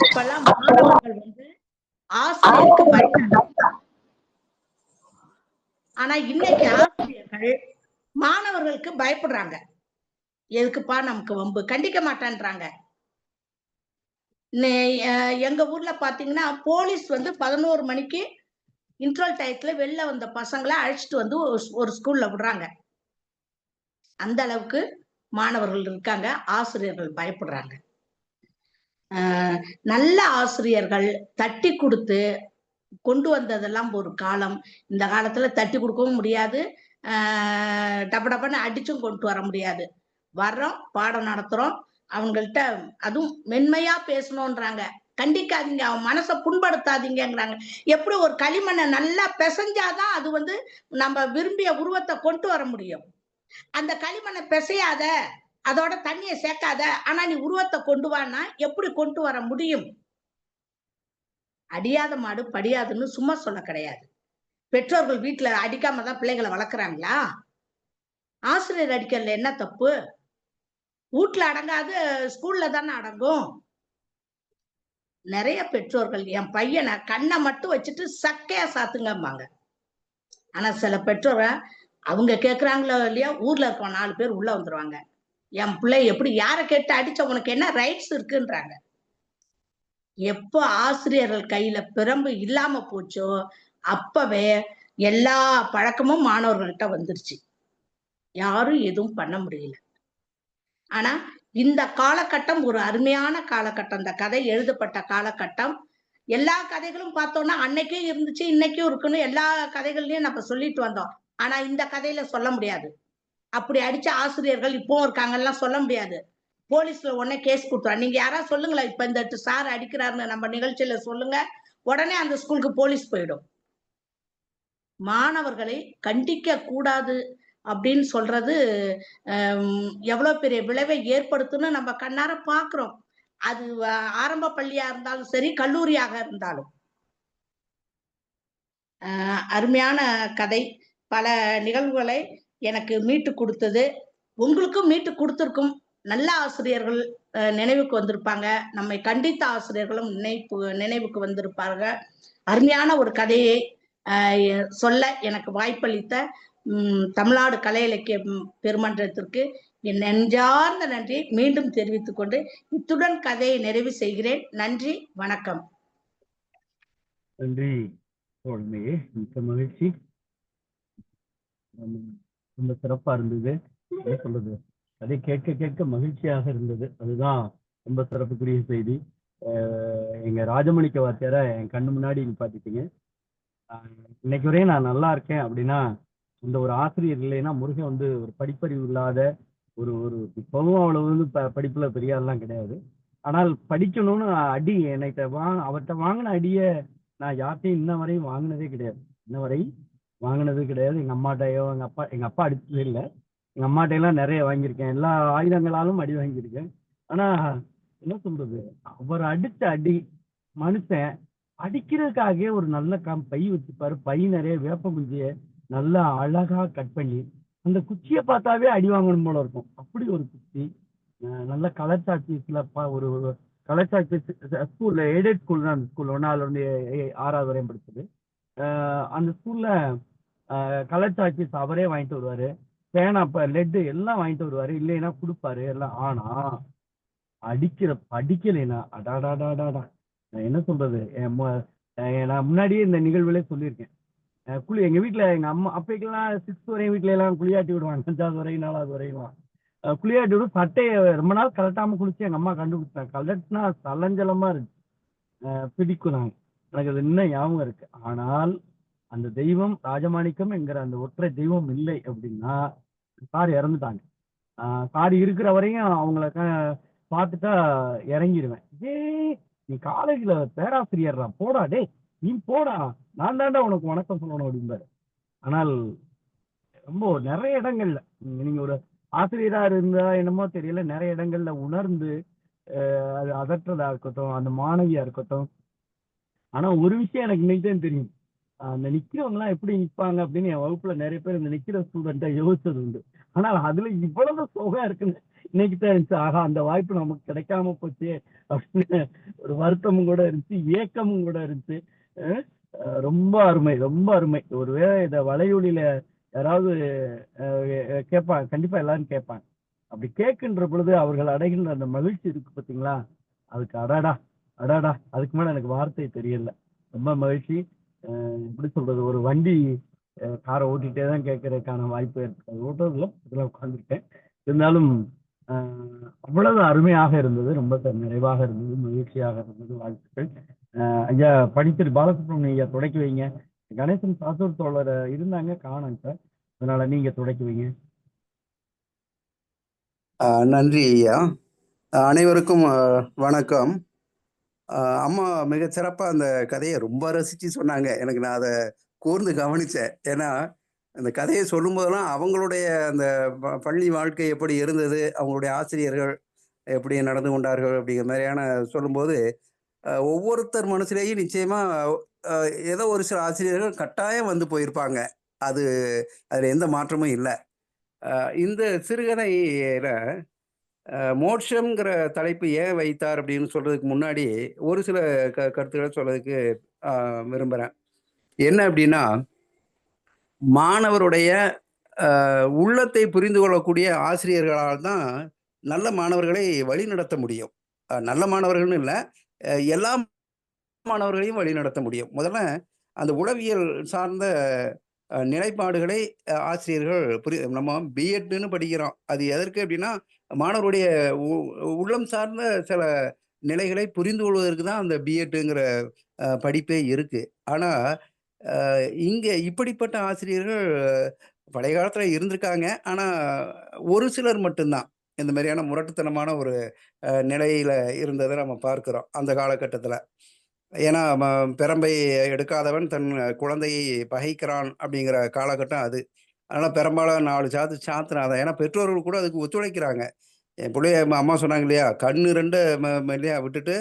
B: அப்பெல்லாம் மாணவர்கள் ஆசிரியருக்கு பயந்தாங்க. ஆனா இன்னைக்கு ஆசிரியர்கள் மாணவர்களுக்கு பயப்படுறாங்க. எதுக்குப்பா நமக்கு வம்பு, கண்டிக்க மாட்டான்றாங்க. எங்க ஊர்ல பாத்தீங்கன்னா போலீஸ் 11 மணிக்கு இன்டர்வல் டயத்துல வெளில வந்த பசங்களை அழைச்சிட்டு வந்து ஒரு ஸ்கூல்ல விடுறாங்க. அந்த அளவுக்கு மாணவர்கள் இருக்காங்க, ஆசிரியர்கள் பயப்படுறாங்க. நல்ல ஆசிரியர்கள் தட்டி கொடுத்து கொண்டு வந்ததெல்லாம் ஒரு காலம். இந்த காலத்துல தட்டி கொடுக்கவும் முடியாது, டப்ப டப்பன்னு அடிச்சும் கொண்டு வர முடியாது. வர்றோம், பாடம் நடத்துறோம், அவங்கள்ட்ட அதுவும் மென்மையா பேசணும்ன்றாங்க. கண்டிக்காதீங்க, அவன் மனசை புண்படுத்தாதீங்கிறாங்க. எப்படி ஒரு களிமண்ணை நல்லா பிசைஞ்சாதான் அது நம்ம விரும்பிய உருவத்தை கொண்டு வர முடியும். அந்த களிமண்ணை பிசையாத, அதோட தண்ணியை சேர்க்காத, ஆனா நீ உருவத்தை கொண்டு வான்னா எப்படி கொண்டு வர முடியும்? அடியாத மாடு படியாதுன்னு சும்மா சொல்ல கிடையாது. பெற்றோர்கள் வீட்டுல அடிக்காம தான் பிள்ளைகளை வளர்க்குறாங்களா? ஆசிரியர் அடிக்கல என்ன தப்பு? வீட்டுல அடங்காது, ஸ்கூல்ல தானே அடங்கும். நிறைய பெற்றோர்கள் என் பையனை கண்ணை மட்டும் வச்சுட்டு சக்கையா சாத்துங்கம்பாங்க. ஆனா சில பெற்றோரை அவங்க கேட்கறாங்களோ இல்லையா, ஊர்ல இருக்க 4 பேர் உள்ள வந்துருவாங்க. என் பிள்ளை எப்படி, யாரை கேட்டு அடிச்ச, உனக்கு என்ன ரைட்ஸ் இருக்குன்றாங்க. எப்போ ஆசிரியர்கள் கையில பிரம்பு இல்லாம போச்சோ அப்பவே எல்லா பழக்கமும் மாணவர்கள்ட்ட வந்துருச்சு. யாரும் எதுவும் பண்ண முடியல. ஆனா இந்த காலகட்டம் ஒரு அருமையான காலகட்டம். இந்த கதை எழுதப்பட்ட காலகட்டம். எல்லா கதைகளும் பார்த்தோம்னா அன்னைக்கும் இருந்துச்சு, இன்னைக்கும் இருக்குன்னு எல்லா கதைகள்லயும் நம்ம சொல்லிட்டு வந்தோம். ஆனா இந்த கதையில சொல்ல முடியாது. அப்படி அடிச்ச ஆசிரியர்கள் இப்போ இருக்காங்கலாம் சொல்ல முடியாது. போலீஸ்ல உடனே கேஸ் கொடுத்துருவாங்க. நீங்க யாராவது சொல்லுங்களேன், இப்ப இந்த சார் அடிக்கிறாருன்னு நம்ம நிகழ்ச்சியில சொல்லுங்க, உடனே அந்த ஸ்கூலுக்கு போலீஸ் போயிடும். மாணவர்களை கண்டிக்க கூடாது அப்படின்னு சொல்றது எவ்வளவு பெரிய விளைவை ஏற்படுத்தும்னு நம்ம கண்ணார பாக்குறோம். அது ஆரம்ப பள்ளியா இருந்தாலும் சரி, கல்லூரியாக இருந்தாலும். அருமையான கதை, பல நிகழ்வுகளை எனக்கு மீட்டு கொடுத்தது. உங்களுக்கும் மீட்டு கொடுத்திருக்கும். நல்ல ஆசிரியர்கள் நினைவுக்கு வந்திருப்பாங்க, நம்மை கண்டித்த ஆசிரியர்களும் நினைவுக்கு வந்திருப்பாங்க. அருமையான ஒரு கதையை சொல்ல எனக்கு வாய்ப்பளித்த தமிழ்நாடு கலை இலக்கிய பெருமன்றத்திற்கு என் நெஞ்சார்ந்த நன்றி மீண்டும் தெரிவித்துக் கொண்டு இத்துடன் கதையை நிறைவு செய்கிறேன். நன்றி, வணக்கம்.
A: நன்றி தோழமையே, மிக்க மகிழ்ச்சி. ரொம்ப சிறப்பா இருந்தது. என்ன சொல்றது, அதை கேட்க கேட்க மகிழ்ச்சியாக இருந்தது. அதுதான் ரொம்ப சிறப்புக்குரிய செய்தி. எங்க ராஜமணிக்க வாத்தியார என் கண்ணு முன்னாடி பாத்துட்டீங்க. இன்னைக்கு வரையும் நான் நல்லா இருக்கேன் அப்படின்னா இந்த ஒரு ஆசிரியர் இல்லைன்னா முருகன் ஒரு படிப்பறிவு இல்லாத ஒரு இப்பவும் அவ்வளவு படிப்புல பெரிய ஆள்லாம் கிடையாது. ஆனால் படிக்கணும்னு அடி அவர்கிட்ட வாங்கின அடிய நான் யார்ட்டையும் இன்ன வரையும் வாங்கினதே கிடையாது. எங்க அம்மாட்டையோ எங்க அப்பா அடிச்சதே இல்லை. எங்க அம்மாட்டையெல்லாம் நிறைய வாங்கியிருக்கேன், எல்லா ஆயுதங்களாலும் அடி வாங்கியிருக்கேன். ஆனா என்ன சொல்றது, அவர் அடிச்ச அடி, மனுஷன் அடிக்கிறதுக்காகவே ஒரு நல்ல பை வச்சுப்பாரு. பை நிறைய வேப்ப குச்சிய நல்லா அழகா கட் பண்ணி அந்த குச்சியை பார்த்தாவே அடி வாங்கணும் போல இருக்கும். அப்படி ஒரு குச்சி. நல்ல கலெக்டர் ஆஃபீஸ்ல ஒரு கலெக்டர் ஆஃபீஸ் ஸ்கூல்ல, எய்டட் ஸ்கூல் தான் அந்த ஸ்கூல். 1வது 6வது வரையும் படிச்சது. அந்த ஸ்கூல்ல கலெக்டர் ஆஃபீஸ் அவரே வாங்கிட்டு வருவாரு. பேனா, லெட்டு எல்லாம் வாங்கிட்டு வருவாரு. இல்லைன்னா கொடுப்பாரு எல்லாம். ஆனா படிக்கலைன்னா அடாடாடாடா, என்ன சொல்றது, நான் முன்னாடியே இந்த நிகழ்வுல சொல்லியிருக்கேன். எங்க வீட்டுல எங்க அம்மா அப்பைக்கெல்லாம் 6th வரையும் வீட்டுல எல்லாம் குளியாட்டி விடுவாங்க, 5வது வரையும் 4வது வரையும். குளியாட்டி விட்டு சட்டையை ரொம்ப நாள் கலட்டாம குளிச்சு எங்க அம்மா கண்டுபிடிச்சாங்க. கலட்டினா சலஞ்சலமா இருக்கு. பிடிக்கும் நாங்க. எனக்கு அது இன்னும் ஞாபகம் இருக்கு. ஆனால் அந்த தெய்வம் ராஜமாணிக்கம் என்கிற அந்த ஒற்றை தெய்வம் இல்லை அப்படின்னா சார் இறந்துட்டாங்க. சார் இருக்கிற வரையும் அவங்கள பார்த்துட்டா இறங்கிடுவேன். நீ காலேஜ்ல பேராசிரியர்ரா, போடா டேய், நீ போடா, நான் தாண்டா உனக்கு வணக்கம் சொல்லணும் அப்படிம்பாரு. ஆனால் ரொம்ப நிறைய இடங்கள்ல நீங்க ஒரு ஆசிரியரா இருந்தா என்னமோ தெரியல, நிறைய இடங்கள்ல உணர்ந்து அது அதற்றதா இருக்கட்டும், அந்த மாணவியா இருக்கட்டும். ஆனா ஒரு விஷயம் எனக்கு இன்னைக்கு தான் தெரியும். அந்த நிக்கிறவங்க எல்லாம் எப்படி நிப்பாங்க அப்படின்னு என் வகுப்புல நிறைய பேர் இந்த நிக்கிற ஸ்டூடெண்ட்டை யோசிச்சது உண்டு. ஆனால் அதுல இவ்வளவு சுகம் இருக்குன்னு இன்னைக்கு தான் இருந்துச்சு. ஆகா, அந்த வாய்ப்பு நமக்கு கிடைக்காம போச்சு அப்படின்னு ஒரு வருத்தமும் கூட இருந்துச்சு, ஏக்கமும் கூட இருந்துச்சு. ரொம்ப அருமை, ரொம்ப அருமை. ஒருவேளை இத வலையொலியில யாராவது கேட்பாங்க, கண்டிப்பா எல்லாரும் கேட்பாங்க. அப்படி கேட்கின்ற பொழுது அவர்கள் அடைகின்ற அந்த மகிழ்ச்சி இருக்கு பாத்தீங்களா, அதுக்கு அடாடா அடாடா, அதுக்கு மேல எனக்கு வார்த்தை தெரியல. ரொம்ப மகிழ்ச்சி. எப்படி சொல்றது, ஒரு வண்டி காரை ஓட்டிகிட்டே தான் கேட்கறதுக்கான வாய்ப்பு இருக்கு. அது ஓட்டுறதுல இதெல்லாம் உட்காந்துருக்கேன். இருந்தாலும் அவ்வளவு அருமையாக இருந்தது, ரொம்ப நிறைவாக இருந்தது, மகிழ்ச்சியாக இருந்தது. வாழ்த்துக்கள். ஐயா பணித்திரு பாலசுப்ரமணியம் ஐயா தொடக்கி வைங்க. கணேசன் சாத்தூர் தோழர் இருந்தாங்க, காணோம் சார். அதனால நீங்க தொடக்கி வைங்க.
C: நன்றி ஐயா. அனைவருக்கும் வணக்கம். அம்மா மிக சிறப்பாக அந்த கதையை ரொம்ப ரசித்து சொன்னாங்க. எனக்கு நான் அதை கூர்ந்து கவனித்தேன். ஏன்னா அந்த கதையை சொல்லும்போதெல்லாம் அவங்களுடைய அந்த பள்ளி வாழ்க்கை எப்படி இருந்தது, அவங்களுடைய ஆசிரியர்கள் எப்படி நடந்து கொண்டார்கள் அப்படிங்கிற மாதிரியான சொல்லும்போது ஒவ்வொருத்தர் மனசுலேயும் நிச்சயமாக ஏதோ ஒரு சில ஆசிரியர்கள் கட்டாயம் வந்து போயிருப்பாங்க. அதில் எந்த மாற்றமும் இல்லை. இந்த சிறுகதையில் மோட்சம்ங்கிற தலைப்பு ஏன் வைத்தார் அப்படின்னு சொல்றதுக்கு முன்னாடி ஒரு சில கருத்துக்களை சொல்றதுக்கு விரும்புகிறேன். என்ன அப்படின்னா, மாணவருடைய உள்ளத்தை புரிந்து கொள்ளக்கூடிய ஆசிரியர்களால் தான் நல்ல மாணவர்களை வழிநடத்த முடியும். நல்ல மாணவர்கள்னு இல்லை, எல்லா மாணவர்களையும் வழிநடத்த முடியும். முதல்ல அந்த உளவியல் சார்ந்த நிலைப்பாடுகளை ஆசிரியர்கள் நம்ம பிஎட்னு படிக்கிறோம். அது எதற்கு அப்படின்னா, மாணவருடைய உள்ளம் சார்ந்த சில நிலைகளை புரிந்து கொள்வதற்கு தான் அந்த பிஎட்டுங்கிற படிப்பே இருக்கு. ஆனா இங்க இப்படிப்பட்ட ஆசிரியர்கள் பழைய காலத்துல இருந்திருக்காங்க. ஆனா ஒரு சிலர் மட்டும்தான் இந்த மாதிரியான முரட்டுத்தனமான ஒரு நிலையில இருந்ததை நம்ம பார்க்கிறோம் அந்த காலகட்டத்துல. ஏன்னா பெரம்பை எடுக்காதவன் தன் குழந்தையை பகைக்கிறான் அப்படிங்கிற காலகட்டம் அது. அதனால பெரும்பாலும் 4 சாத்து சாத்துனாதான். ஏன்னா பெற்றோர்கள் கூட அதுக்கு ஒத்துழைக்கிறாங்க. என் பிள்ளைய அம்மா சொன்னாங்க இல்லையா, கண்ணு 2 இல்லையா விட்டுட்டு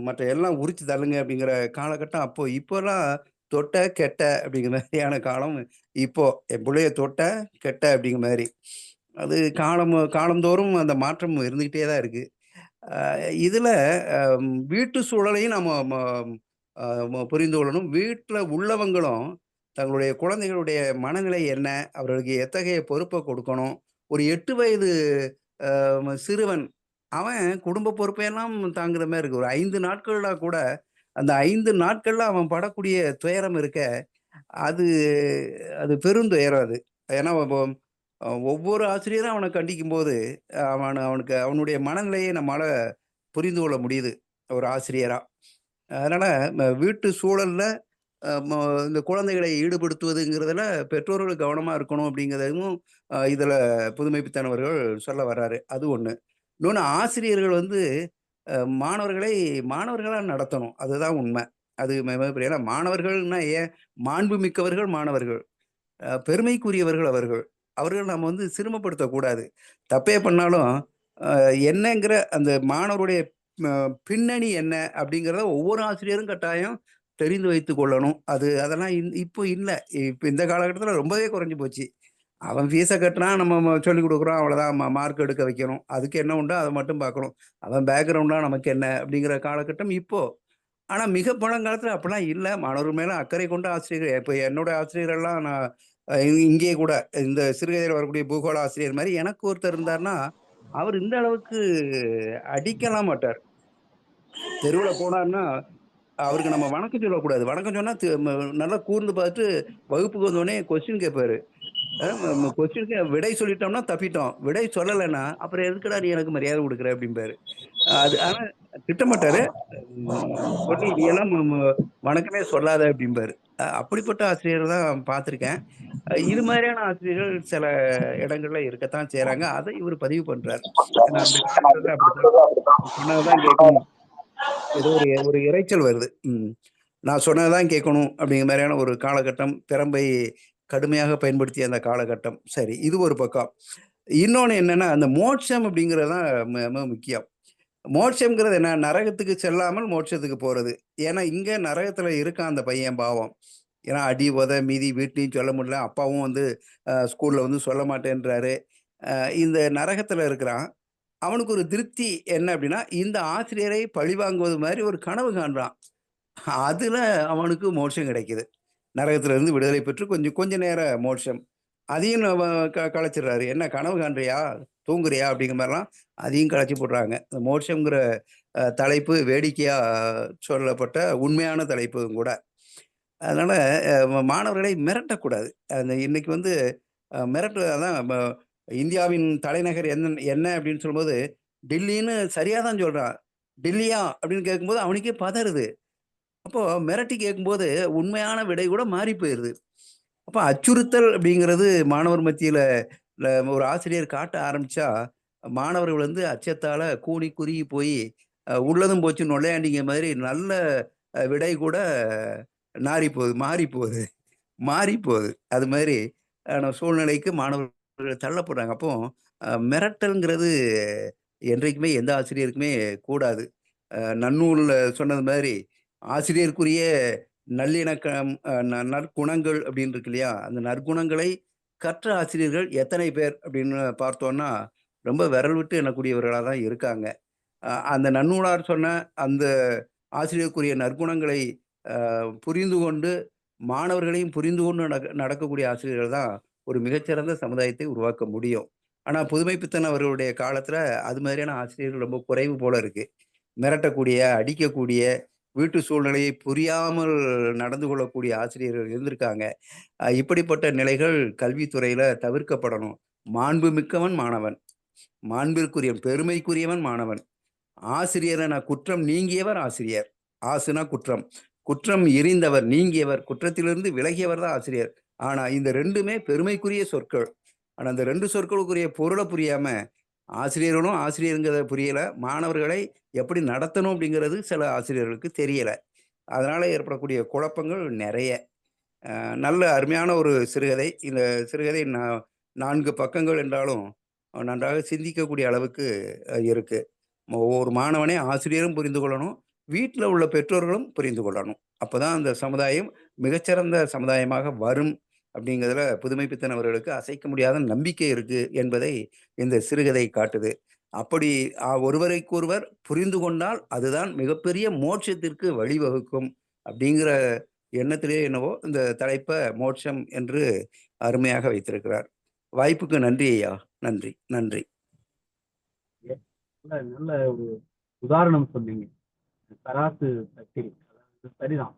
C: மற்ற எல்லாம் உரிச்சு தள்ளுங்க அப்படிங்கிற காலகட்டம் அப்போ. இப்போல்லாம் தொட்ட கெட்ட அப்படிங்கிற மாதிரியான காலம் இப்போ. என் பிள்ளைய தொட்ட கெட்ட அப்படிங்கிற மாதிரி அது காலந்தோறும் அந்த மாற்றம் இருந்துகிட்டே தான் இருக்கு. இதுல வீட்டு சூழலையும் நம்ம புரிந்து கொள்ளணும். வீட்டுல உள்ளவங்களும் தங்களுடைய குழந்தைகளுடைய மனநிலை என்ன, அவர்களுக்கு எத்தகைய பொறுப்பை கொடுக்கணும். ஒரு 8 வயது சிறுவன் அவன் குடும்ப பொறுப்பையெல்லாம் தாங்குற மாதிரி இருக்கு. ஒரு 5 நாட்கள்ல கூட அந்த 5 நாட்கள்ல அவன் படக்கூடிய துயரம் இருக்க, அது அது பெருந்துயரம் அது. ஏன்னா ஒவ்வொரு ஆசிரியரும் அவனை கண்டிக்கும் போது அவனுக்கு அவனுடைய மனநிலையை நம்மளால புரிந்து கொள்ள முடியுது ஒரு ஆசிரியரா. அதனால வீட்டு சூழல்ல இந்த குழந்தைகளை ஈடுபடுத்துவதுங்கிறதுல பெற்றோர்கள் கவனமா இருக்கணும் அப்படிங்கிறதும் இதுல புதுமைப்பித்தனவர்கள் சொல்ல வர்றாரு. அது ஒண்ணு. இன்னொன்று, ஆசிரியர்கள் வந்து மாணவர்களை மாணவர்களா நடத்தணும். அதுதான் உண்மை. அது ஏன்னா மாணவர்கள்னா ஏன், மாண்பு மிக்கவர்கள் மாணவர்கள், பெருமைக்குரியவர்கள் அவர்கள். அவர்கள் நம்ம வந்து சிரமப்படுத்தக்கூடாது. தப்பே பண்ணாலும் என்னங்கிற அந்த மாணவருடைய பின்னணி என்ன அப்படிங்கிறத ஒவ்வொரு ஆசிரியரும் கட்டாயம் தெரிந்து வைத்து கொள்ளணும். அதெல்லாம் இப்போ இல்லை. இப்போ இந்த காலகட்டத்தில் ரொம்பவே குறைஞ்சி போச்சு. அவன் ஃபீஸை கட்டினான், நம்ம சொல்லிக் கொடுக்குறோம், அவ்வளோதான். மார்க் எடுக்க வைக்கணும், அதுக்கு என்ன உண்டோ அதை மட்டும் பார்க்கணும். அவன் பேக்ரவுண்டாக நமக்கு என்ன அப்படிங்கிற காலகட்டம் இப்போ. ஆனால் மிக பழங்காலத்தில் அப்படிலாம் இல்லை. மாணவர்கள் மேலே அக்கறை கொண்ட ஆசிரியர்கள். இப்போ என்னோட ஆசிரியர்கள்லாம் நான் இங்கே கூட இந்த சிறுகதையில் வரக்கூடிய பூகோள ஆசிரியர் மாதிரி எனக்கு ஒருத்தர் இருந்தார்னா, அவர் இந்த அளவுக்கு அடிக்கலாம் மாட்டார். தெருவில் போனார்னா அவருக்கு நம்ம வணக்கம் சொல்லக்கூடாது. வணக்கம் சொன்னா நல்லா கூர்ந்து பார்த்து வகுப்புக்கு வந்தோடனே கொஸ்டின் கேட்பாரு. கொஸ்டினுக்கு விடை சொல்லிட்டோம்னா தப்பிட்டோம், விடை சொல்லலைன்னா அப்புறம் எதுக்குடா நீ எனக்கு மரியாதை கொடுக்குற அப்படிம்பாரு. அது ஆனா திட்டமாட்டாரு, சொல்லி நீ எல்லாம் வணக்கமே சொல்லாத அப்படிம்பாரு. அப்படிப்பட்ட ஆசிரியர் தான் பார்த்துருக்கேன். இது மாதிரியான ஆசிரியர்கள் சில இடங்கள்ல இருக்கத்தான் செய்றாங்க. அதை இவர் பதிவு பண்றார். ஏன்னா அந்த காலத்துல அப்படித்தான் சொன்னதான் கேட்கணும். ஏதோ ஒரு ஒரு இரைச்சல் வருது. நான் சொன்னதான் கேட்கணும் அப்படிங்கிற மாதிரியான ஒரு காலகட்டம், திறம்பை கடுமையாக பயன்படுத்திய அந்த காலகட்டம். சரி, இது ஒரு பக்கம். இன்னொன்னு என்னன்னா, அந்த மோட்சம் அப்படிங்கிறது தான் மிக முக்கியம். மோட்சம்ங்கிறது என்ன? நரகத்துக்கு செல்லாமல் மோட்சத்துக்கு போறது. ஏன்னா இங்க நரகத்துல இருக்கான் அந்த பையன் பாவம். ஏன்னா அடி, உத, மிதி வீட்லயும் சொல்ல முடியல. அப்பாவும் வந்து ஸ்கூல்ல வந்து சொல்ல மாட்டேன்றாரு. இந்த நரகத்துல இருக்கிறான். அவனுக்கு ஒரு திருப்தி என்ன அப்படின்னா, இந்த ஆசிரியரை பழிவாங்குவது மாதிரி ஒரு கனவு காண்றான். அதுல அவனுக்கு மோட்சம் கிடைக்குது. நரகத்துல இருந்து விடுதலை பெற்று கொஞ்ச நேர மோட்சம். அதையும் கலைச்சிடுறாரு. என்ன கனவு காண்றியா? தூங்குறியா? அப்படிங்கிற மாதிரிலாம் அதையும் கலைச்சு போடுறாங்க. இந்த மோட்சம்ங்கிற தலைப்பு வேடிக்கையா சொல்லப்பட்ட உண்மையான தலைப்பும் கூட. அதனால மாணவர்களை மிரட்டக்கூடாது. அந்த இன்னைக்கு வந்து மிரட்டு அதான் இந்தியாவின் தலைநகர் என்ன அப்படின்னு சொல்லும்போது, டெல்லின்னு சரியா தான் சொல்றான். டெல்லியா? அப்படின்னு கேட்கும்போது அவனுக்கே பதறுது. அப்போ மிரட்டி கேட்கும்போது உண்மையான விடை கூட மாறி போயிருது. அப்ப அச்சுறுத்தல் அப்படிங்கிறது மாணவர் மத்தியில ஒரு ஆசிரியர் காட்ட ஆரம்பிச்சா, மாணவர்கள் வந்து அச்சத்தால கூனி குறுகி போய் உள்ளதும் போச்சு நொள்ளையாண்டிங்க மாதிரி நல்ல விடை கூட மாறி போகுது. மாறி போகுது. அது மாதிரி சூழ்நிலைக்கு மாணவர்கள் தள்ளப்படுறாங்க. அப்போ மிரட்டல்ங்கிறது என்றைக்குமே எந்த ஆசிரியருக்குமே கூடாது. நன்னூல்ல சொன்னது மாதிரி, ஆசிரியருக்குரிய நல்லிணக்கம், நற்குணங்கள் அப்படின்னு இருக்கு இல்லையா? அந்த நற்குணங்களை கற்ற ஆசிரியர்கள் எத்தனை பேர் அப்படின்னு பார்த்தோம்னா, ரொம்ப விரல் விட்டு எண்ணக்கூடியவர்களா தான் இருக்காங்க. அந்த நன்னூலார் சொன்ன அந்த ஆசிரியருக்குரிய நற்குணங்களை புரிந்து கொண்டு, மாணவர்களையும் புரிந்து கொண்டு நடக்கக்கூடிய ஆசிரியர்கள் தான் ஒரு மிகச்சிறந்த சமுதாயத்தை உருவாக்க முடியும். ஆனா, புதுமைப்பித்தன் அவர்களுடைய காலத்துல அது மாதிரியான ஆசிரியர்கள் ரொம்ப குறைவு போல இருக்கு. மிரட்டக்கூடிய, அடிக்கக்கூடிய, வீட்டு சூழ்நிலையை புரியாமல் நடந்து கொள்ளக்கூடிய ஆசிரியர்கள் இருந்திருக்காங்க. இப்படிப்பட்ட நிலைகள் கல்வித்துறையில தவிர்க்கப்படணும். மாண்புமிக்கவன் மாணவன். மாண்பிற்குரியவன், பெருமைக்குரியவன் மாணவன். ஆசிரியர் குற்றம் நீங்கியவர் ஆசிரியர். ஆசுனா குற்றம். குற்றம் எறிந்தவர், நீங்கியவர், குற்றத்திலிருந்து விலகியவர் தான் ஆசிரியர். ஆனா இந்த 2மே பெருமைக்குரிய சொற்கள். ஆனா அந்த 2 சொற்களுக்குரிய பொருள புரியாம, ஆசிரியர்களும் ஆசிரியர்ங்கிறத புரியல. மாணவர்களை எப்படி நடத்தணும் அப்படிங்கிறது சில ஆசிரியர்களுக்கு தெரியல. அதனால ஏற்படக்கூடிய குழப்பங்கள் நெறைய. நல்ல அருமையான ஒரு சிறுகதை. இந்த சிறுகதை 4 பக்கங்கள் என்றாலும், நன்றாக சிந்திக்கக்கூடிய அளவுக்கு இருக்கு. ஒவ்வொரு மாணவனை ஆசிரியரும் புரிந்து கொள்ளணும். வீட்ல உள்ள பெற்றோர்களும் புரிந்து கொள்ளணும். அப்பதான் அந்த சமுதாயம் மிகச்சிறந்த சமுதாயமாக வரும் அப்படிங்கிறதுல புதுமைப்பித்தன் அவர்களுக்கு அசைக்க முடியாத நம்பிக்கை இருக்கு என்பதை இந்த சிறுகதை காட்டுது. அப்படி ஒருவருக்கொருவர் புரிந்து கொண்டால் அதுதான் மிகப்பெரிய மோட்சத்திற்கு வழிவகுக்கும் அப்படிங்கிற எண்ணத்திலே என்னவோ இந்த தலைப்ப மோட்சம் என்று அருமையாக வைத்திருக்கிறார். வாய்ப்புக்கு நன்றி ஐயா. நன்றி, நன்றி.
A: நல்ல ஒரு உதாரணம் சொன்னீங்க. தராசு தட்டில் சரிதான்.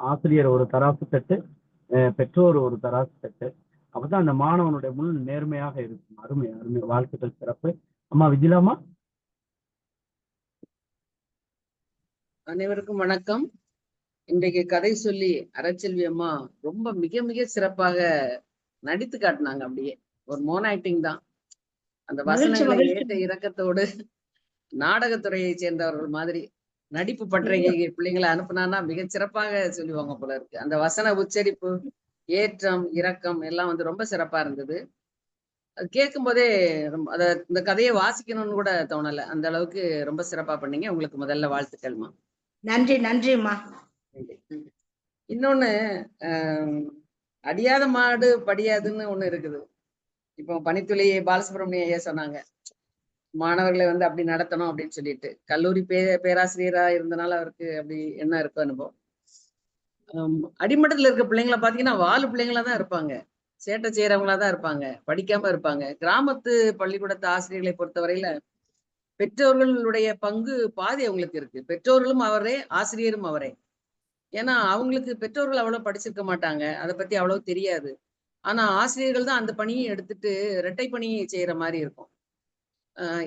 A: ஆசிரியர் ஒரு தராசு தட்டு, பெற்றோர் ஒரு தராசு தட்டு. அப்பதான் அந்த மாணவனுடைய முள் நேர்மையாக இருக்கும். அருமை அருமை, வாழ்த்துக்கள், சிறப்பு. அம்மா விஜிலாமா.
D: அனைவருக்கும் வணக்கம். இன்றைக்கு கதை சொல்லி அறச்செல்வி அம்மா ரொம்ப மிக மிக சிறப்பாக நடித்து காட்டினாங்க. அப்படியே ஒரு மோன் ஆக்டிங் தான். அந்த வசனங்களை ஏற்ற இறக்கத்தோடு நாடகத்துறையை சேர்ந்தவர்கள் மாதிரி நடிப்பு பற்றைக்கு பிள்ளைங்களை அனுப்புனான்னா மிக சிறப்பாக சொல்லுவாங்க போல இருக்கு. அந்த வசன உச்சரிப்பு, ஏற்றம், இறக்கம் எல்லாம் வந்து ரொம்ப சிறப்பா இருந்தது. அது கேட்கும் போதே இந்த கதையை வாசிக்கணும்னு கூட தோணல. அந்த அளவுக்கு ரொம்ப சிறப்பா பண்ணீங்க. உங்களுக்கு முதல்ல வாழ்த்துக்கள்மா.
B: நன்றி, நன்றிம்மா.
D: இன்னொன்னு, அடியாத மாடு படியாதுன்னு ஒண்ணு இருக்குது. இப்போ பனித்துளி பாலசுப்ரமணியம் ஐயா சொன்னாங்க, மாணவர்களை வந்து அப்படி நடத்தணும் அப்படின்னு சொல்லிட்டு. கல்லூரி பேராசிரியரா இருந்தனால அவருக்கு அப்படி என்ன இருக்கும் அனுபவம். அடிமட்டத்துல இருக்க பிள்ளைங்களை பாத்தீங்கன்னா வாலு பிள்ளைங்களா தான் இருப்பாங்க, சேட்டை செய்யறவங்களா தான் இருப்பாங்க, படிக்காம இருப்பாங்க. கிராமத்து பள்ளிக்கூடத்து ஆசிரியர்களை பொறுத்தவரையில பெற்றோர்களுடைய பங்கு பாதி அவங்களுக்கு இருக்கு. பெற்றோர்களும் அவரே, ஆசிரியரும் அவரே. ஏன்னா அவங்களுக்கு பெற்றோர்கள் அவ்வளவு படிச்சிருக்க மாட்டாங்க, அதை பத்தி அவ்வளவு தெரியாது. ஆனா ஆசிரியர்கள் தான் அந்த பணியை எடுத்துட்டு இரட்டை பணியை செய்யற மாதிரி இருக்கும்.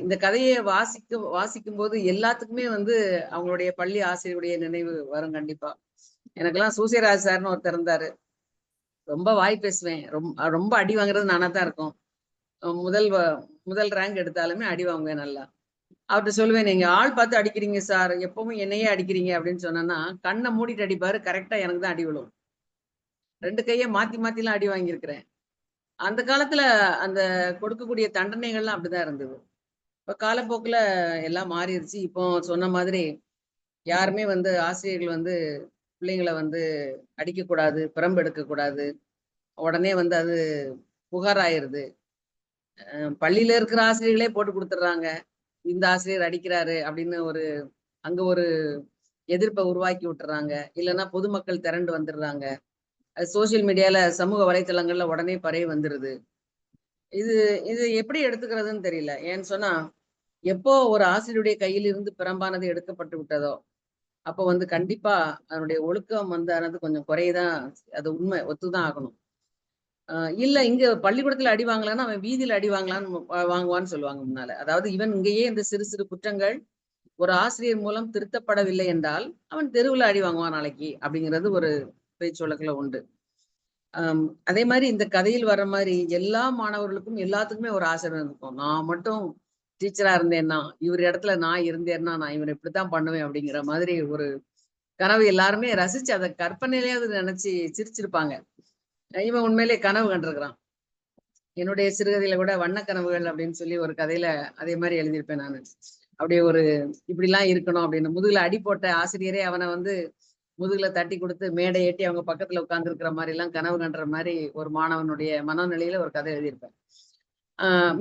D: இந்த கதையை வாசிக்கும் போது எல்லாத்துக்குமே வந்து அவங்களுடைய பள்ளி ஆசிரியருடைய நினைவு வரும் கண்டிப்பா. எனக்கெல்லாம் சூசியராஜ் சார்னு ஒருத்தர் இருந்தாரு. ரொம்ப வாய் பேசுவேன். ரொம்ப அடி வாங்குறது நானா தான் இருக்கும். முதல் ரேங்க் எடுத்தாலுமே அடி வாங்குவேன் நல்லா. அவர்கிட்ட சொல்லுவேன், நீங்க ஆள் பார்த்து அடிக்கிறீங்க சார், எப்பவும் என்னையே அடிக்கிறீங்க அப்படின்னு சொன்னா கண்ணை மூடிட்டு அடிப்பாரு. கரெக்டா எனக்கு தான் அடி விழும். 2 கையை மாத்தி மாத்திலாம் அடி வாங்கியிருக்கிறேன். அந்த காலத்துல அந்த கொடுக்கக்கூடிய தண்டனைகள்லாம் அப்படிதான் இருந்தது. இப்ப காலப்போக்குல எல்லாம் மாறிடுச்சு. இப்போ சொன்ன மாதிரி யாருமே வந்து ஆசிரியர்கள் வந்து பிள்ளைங்களை வந்து அடிக்கக்கூடாது, பிரம்பு எடுக்கக்கூடாது. உடனே வந்து அது புகாராயிருது. பள்ளியில இருக்கிற ஆசிரியர்களே போட்டு கொடுத்துட்றாங்க. இந்த ஆசிரியர் அடிக்கிறாரு அப்படின்னு அங்க ஒரு எதிர்ப்பை உருவாக்கி விட்டுறாங்க. இல்லைன்னா பொதுமக்கள் திரண்டு வந்துடுறாங்க. அது சோசியல் மீடியால சமூக வலைத்தளங்கள்ல உடனே பரவி வந்துருது. இது இது எப்படி எடுத்துக்கிறதுன்னு தெரியல. ஏன்னு சொன்னா, எப்போ ஒரு ஆசிரியருடைய கையில் இருந்து பிரம்பானது எடுக்கப்பட்டு விட்டதோ, அப்போ வந்து கண்டிப்பா அதனுடைய ஒழுக்கம் வந்து கொஞ்சம் குறையதான். அது உண்மை, ஒத்துதான் ஆகணும். இல்ல இங்க பள்ளிக்கூடத்துல அடி வாங்கலான்னா அவன் வீதியில அடி வாங்குவான்னு சொல்லுவாங்க முன்னால. அதாவது இங்கேயே இந்த சிறு சிறு குற்றங்கள் ஒரு ஆசிரியர் மூலம் திருத்தப்படவில்லை என்றால் அவன் தெருவுல அடி வாங்குவான் நாளைக்கு, அப்படிங்கிறது ஒரு பேச்சுவழக்குல உண்டு. அதே மாதிரி இந்த கதையில் வர்ற மாதிரி எல்லா மாணவர்களுக்கும் எல்லாத்துக்குமே ஒரு ஆசிரியர் இருக்கும். நான் மட்டும் டீச்சரா இருந்தேன்னா, இவர் இடத்துல நான் இருந்தேன்னா நான் இவரை இப்படித்தான் பண்ணுவேன் அப்படிங்கிற மாதிரி ஒரு கனவு எல்லாருமே ரசிச்சு அதை கற்பனையிலேயே நினைச்சு சிரிச்சிருப்பாங்க. இவன் உண்மையிலேயே கனவு கண்டிருக்கிறான். என்னுடைய சிறுகதையில கூட வண்ண கனவுகள் அப்படின்னு சொல்லி ஒரு கதையில அதே மாதிரி எழுதியிருப்பேன் நானு. அப்படியே இப்படிலாம் இருக்கணும் அப்படின்னு முதுகுல அடி போட்ட ஆசிரியரே அவனை வந்து முதுகுல தட்டி கொடுத்து மேடை ஏற்றி அவங்க பக்கத்துல உட்கார்ந்து இருக்கிற மாதிரி எல்லாம் கனவு கண்டுற மாதிரி ஒரு மாணவனுடைய மனநிலையில ஒரு கதை எழுதியிருப்பேன்.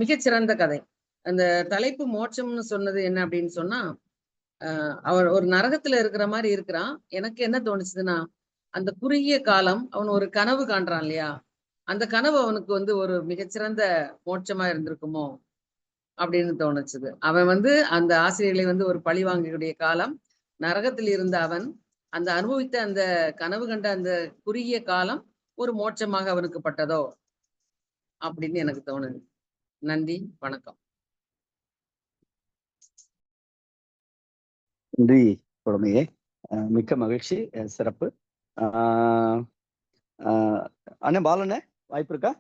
D: மிகச்சிறந்த கதை. அந்த தலைப்பு மோட்சம்னு சொன்னது என்ன அப்படின்னு சொன்னா, அவன் ஒரு நரகத்துல இருக்கிற மாதிரி இருக்கிறான். எனக்கு என்ன தோணுச்சுதுன்னா, அந்த குறுகிய காலம் அவன் ஒரு கனவு காண்றான் இல்லையா, அந்த கனவு அவனுக்கு வந்து ஒரு மிகச்சிறந்த மோட்சமா இருந்திருக்குமோ அப்படின்னு தோணுச்சுது. அவன் வந்து அந்த ஆசிரியர்களை வந்து ஒரு பழி வாங்கக்கூடிய காலம், நரகத்தில் இருந்த அவன் அந்த அனுபவித்த அந்த கனவு கண்ட அந்த குறுகிய காலம் ஒரு மோட்சமாக அவனுக்கு பட்டதோ அப்படின்னு எனக்கு தோணுது. நன்றி, வணக்கம்.
E: நன்றி குழந்தையே, மிக்க மகிழ்ச்சி, சிறப்பு. அண்ணன் பாலண்ணே, வாய்ப்பு இருக்கா?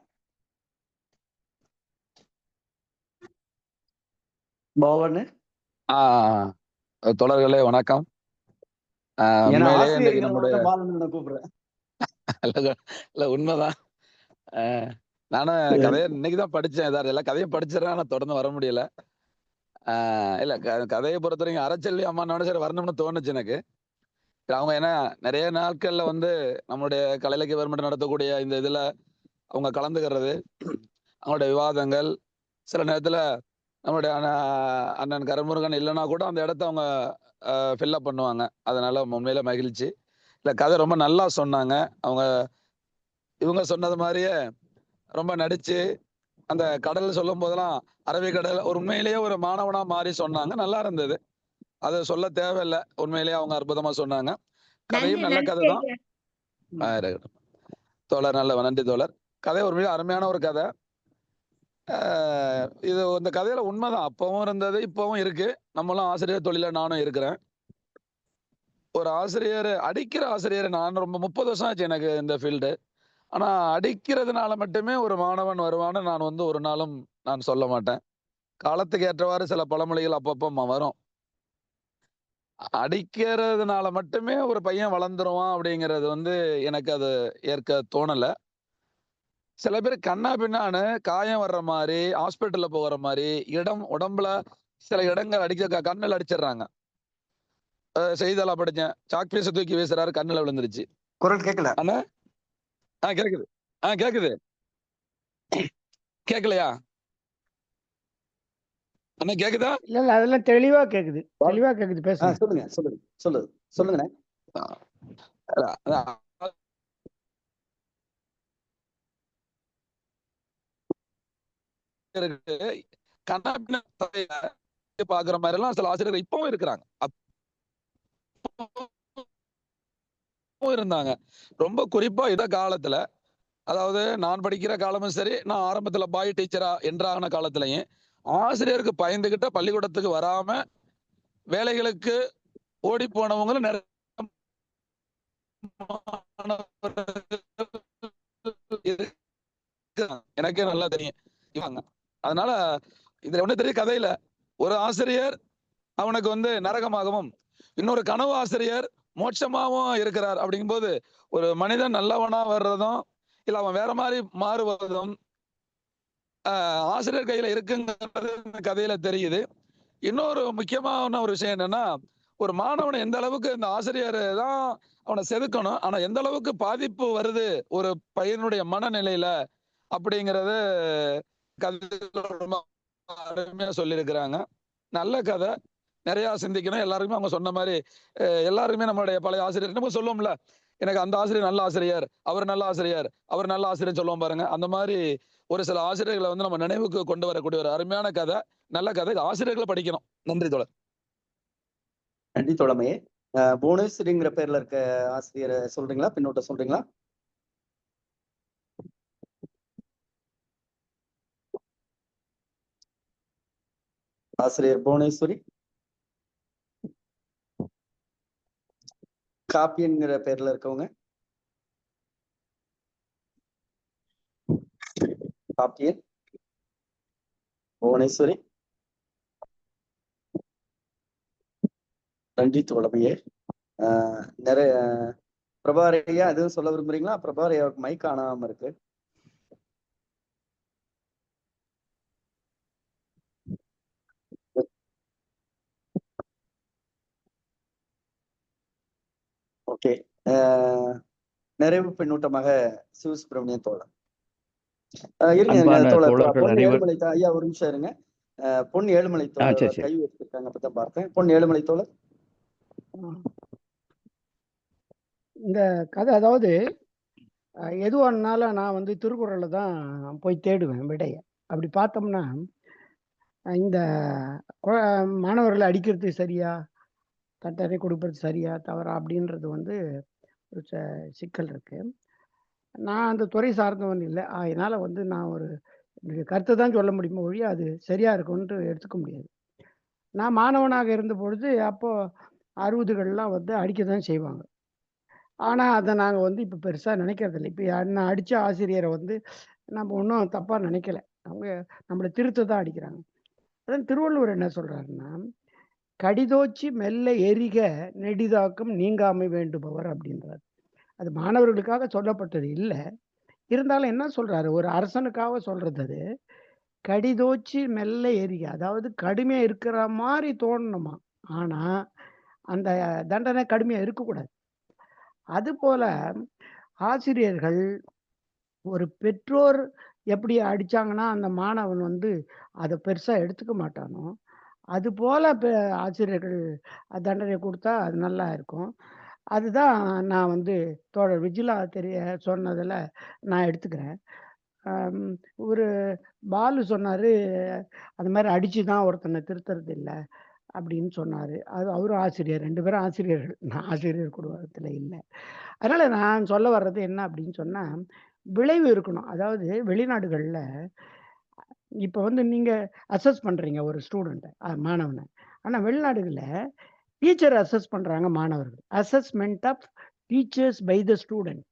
E: பாலண்ணே.
F: தொடர்களே வணக்கம்.
E: கூப்பிடுறேன்.
F: இல்ல உண்மைதான். நானும் கதையை இன்னைக்குதான் படிச்சேன். எல்லா கதையும் படிச்சிடறேன், ஆனா தொடர்ந்து வர முடியல. இல்ல கதையை பொறுத்த வரைக்கும் அறச்செல்வி அம்மானோட சரி வரணும்னு தோணுச்சு எனக்கு. அவங்க ஏன்னா நிறைய நாட்கள்ல வந்து நம்மளுடைய கலை இலக்கிய வர்மன் நடத்தக்கூடிய இந்த இதுல அவங்க கலந்துக்கிறது, அவங்களுடைய விவாதங்கள், சில நேரத்துல நம்மளுடைய அண்ணன் கருமுருகன் இல்லைன்னா கூட அந்த இடத்த அவங்க ஃபில்லப் பண்ணுவாங்க. அதனால உண்மையில மகிழ்ச்சி. இல்ல கதை ரொம்ப நல்லா சொன்னாங்க. இவங்க சொன்னது மாதிரியே ரொம்ப நடிச்சு அந்த கடல் சொல்லும் போதெல்லாம் அரபிக்கடல் ஒரு உண்மையிலேயே ஒரு மாணவனா மாறி சொன்னாங்க. நல்லா இருந்தது. அதை சொல்ல தேவையில்லை. உண்மையிலேயே அவங்க அற்புதமா சொன்னாங்க. கதையும் நல்ல கதை தான். தோழர் நல்ல நன்றி தோழர். கதை ஒரு மிக அருமையான ஒரு கதை. இது இந்த கதையில உண்மைதான். அப்பவும் இருந்தது, இப்பவும் இருக்கு. நம்மளும் ஆசிரியர் தொழில நானும் இருக்கிறேன். ஒரு ஆசிரியர் அடிக்கிற ஆசிரியர் நான் ரொம்ப 30 வருஷம் ஆச்சு எனக்கு இந்த ஃபீல்டு. ஆனா அடிக்கிறதுனால மட்டுமே ஒரு மாணவன் வருவான்னு நான் வந்து ஒரு நாளும் நான் சொல்ல மாட்டேன். காலத்துக்கு ஏற்றவாறு சில பழமொழிகள் அப்பப்போ வரும். அடிக்கிறதுனால மட்டுமே ஒரு பையன் வளர்ந்துருவான் அப்படிங்கிறது வந்து எனக்கு அது ஏற்க தோணல. சில பேர் கண்ணா பின்னான்னு காயம் வர்ற மாதிரி, ஹாஸ்பிட்டல்ல போகிற மாதிரி, உடம்புல சில இடங்கள் கண்ணில் அடிச்சிடுறாங்க. செய்தியெல்லாம் படிச்சேன். சாக் பீஸை தூக்கி வீசுறாரு, கண்ணுல விழுந்துருச்சு.
E: குரல் கேட்கல
F: அண்ணா? கேக்குது. கேக்குது. கேட்கலையா அண்ணா? கேக்குதா?
G: இல்ல அதெல்லாம் தெளிவா கேக்குது, தெளிவா கேக்குது. பேசுங்க.
E: சொல்லுங்க.
F: பாக்குற மாதிரி எல்லாம் சில ஆசிரியர்கள் இப்பவும் இருக்கிறாங்க, இருந்தாங்க. ரொம்ப குறிப்பா இத காலத்துல அதாவது நான் படிக்கிற காலமும் சரி, நான் ஆரம்பத்துல பாய் டீச்சரா என்ட்ரான காலத்திலையும் ஆசிரியருக்கு பயந்துகிட்ட பள்ளிக்கூடத்துக்கு வராம வேலைகளுக்கு ஓடி போனவங்களும் நிறைய இருக்காங்க. எனக்கே நல்லா தெரியும் இவங்க. அதனால இதுல ஒண்ணு தெரிய கதையில ஒரு ஆசிரியர் அவனுக்கு நரகமாகவும் இன்னொரு கனவு ஆசிரியர் மோட்சமாகவும் இருக்கிறார். அப்படிங்கும்போது ஒரு மனிதன் நல்லவனா வர்றதும் இல்ல அவன் வேற மாதிரி மாறுவதும் ஆசிரியர் கையில இருக்குங்கிறது இந்த கதையில தெரியுது. இன்னொரு முக்கியமான ஒரு விஷயம் என்னன்னா, ஒரு மாணவனை எந்த அளவுக்கு இந்த ஆசிரியர் தான் அவனை செதுக்கணும், ஆனா எந்த அளவுக்கு பாதிப்பு வருது ஒரு பையனுடைய மனநிலையில அப்படிங்கறது கதையில ரொம்ப அருமையா சொல்லியிருக்கிறாங்க. நல்ல கதை, நிறைய சிந்திக்கணும். எல்லாருமே அவங்க சொன்ன மாதிரி எல்லாருமே நம்மளுடைய பழைய ஆசிரியர் நம்ம சொல்லுவோம்ல, எனக்கு அந்த ஆசிரியர் நல்ல ஆசிரியர், அவர் நல்ல ஆசிரியர், அவர் நல்ல ஆசிரியர் சொல்லுவோம் பாருங்க. அந்த மாதிரி ஒரு சில ஆசிரியர்களை நம்ம நினைவுக்கு கொண்டு வரக்கூடிய ஒரு அருமையான கதை, நல்ல கதை. ஆசிரியர்களை படிக்கணும். நன்றி தோழர்.
E: நன்றி தோழமையே. புவனேஸ்வரிங்கிற பேர்ல இருக்க ஆசிரியரை சொல்றீங்களா, பின்னோட்ட சொல்றீங்களா? ஆசிரியர் புவனேஸ்வரி. காப்பியன்கிற பேர்ல இருக்கவங்க காப்பியன், புவனேஸ்வரி. நன்றி தோழமையே. நிறைய பிரபாரையா எதுவும் சொல்ல விரும்புறீங்களா? பிரபாரையாவுக்கு மைக் காணாம இருக்கு. ஓகே, நிறைவு பின்னூட்டமாக சிவசுப்பிரமணியன் தோழர். இருங்க தோழர், பொன் ஏழுமலை ஐயா ஒரு நிமிஷம் இருங்க. பொன் ஏழுமலை தோழர் கை வச்சிருக்காங்க, அப்பதான் பார்த்தேன். பொன் ஏழுமலை தோழர்.
G: இந்த கதை அதாவது எதுவானாலும் நான் திருக்குறள்ல தான் போய் தேடுவேன் விடைய. அப்படி பார்த்தோம்னா இந்த மாணவர்களை அடிக்கிறது சரியா, தண்டனை கொடுப்பது சரியா தவறா அப்படின்றது ஒரு சிக்கல் இருக்கு. நான் அந்த துறை சார்ந்தவன் இல்லை, அதனால நான் ஒரு கருத்தை தான் சொல்ல முடியுமோ ஒழிய அது சரியா இருக்கும்னு எடுத்துக்க முடியாது. நான் மாணவனாக இருந்த பொழுது அப்போ 60கள்லாம் அடிக்க தான் செய்வாங்க. ஆனா அதை நாங்கள் இப்போ பெருசா நினைக்கிறது இல்லை. இப்போ நான் அடிச்ச ஆசிரியரை நம்ம ஒன்றும் தப்பா நினைக்கல. அவங்க நம்மளை திருத்த தான் அடிக்கிறாங்க. அதான் திருவள்ளுவர் என்ன சொல்றாருன்னா, கடிதோச்சி மெல்ல எரிக நெடிதாக்கும் நீங்காமை வேண்டுபவர் அப்படின்றார். அது மாணவர்களுக்காக சொல்லப்பட்டது இல்லை. இருந்தாலும் என்ன சொல்றாரு, ஒரு அரசனுக்காக சொல்றது அது. கடிதோச்சி மெல்ல எரிக, அதாவது கடுமையா இருக்கிற மாதிரி தோணணுமா, ஆனா அந்த தண்டனை கடுமையா இருக்கக்கூடாது. அது போல ஆசிரியர்கள், ஒரு பெற்றோர் எப்படி அடிச்சாங்கன்னா அந்த மாணவன் அதை பெருசா எடுத்துக்க மாட்டானோ, அது போல ஆசிரியர்கள் தண்டனை கொடுத்தா அது நல்லா இருக்கும். அதுதான் நான் தோழர் விஜிலா சொன்னதுல நான் எடுத்துக்கிறேன். ஒரு பாலு சொன்னாரு, அது மாதிரி அடிச்சுதான் ஒருத்தனை திருத்துறது இல்லை அப்படின்னு சொன்னாரு. அது அவரும் ஆசிரியர், 2 பேரும் ஆசிரியர்கள். நான் ஆசிரியர் குடும்பத்துல இல்லை. அதனால நான் சொல்ல வர்றது என்ன அப்படின்னு சொன்னா, விளைவு இருக்கணும். அதாவது வெளிநாடுகள்ல இப்ப நீங்க அசஸ் பண்றீங்க ஒரு ஸ்டூடெண்ட்டை, மாணவனை. ஆனா வெளிநாடுகள்ல டீச்சர் அசஸ் பண்றாங்க மாணவர்கள். Assessment of teachers by the student.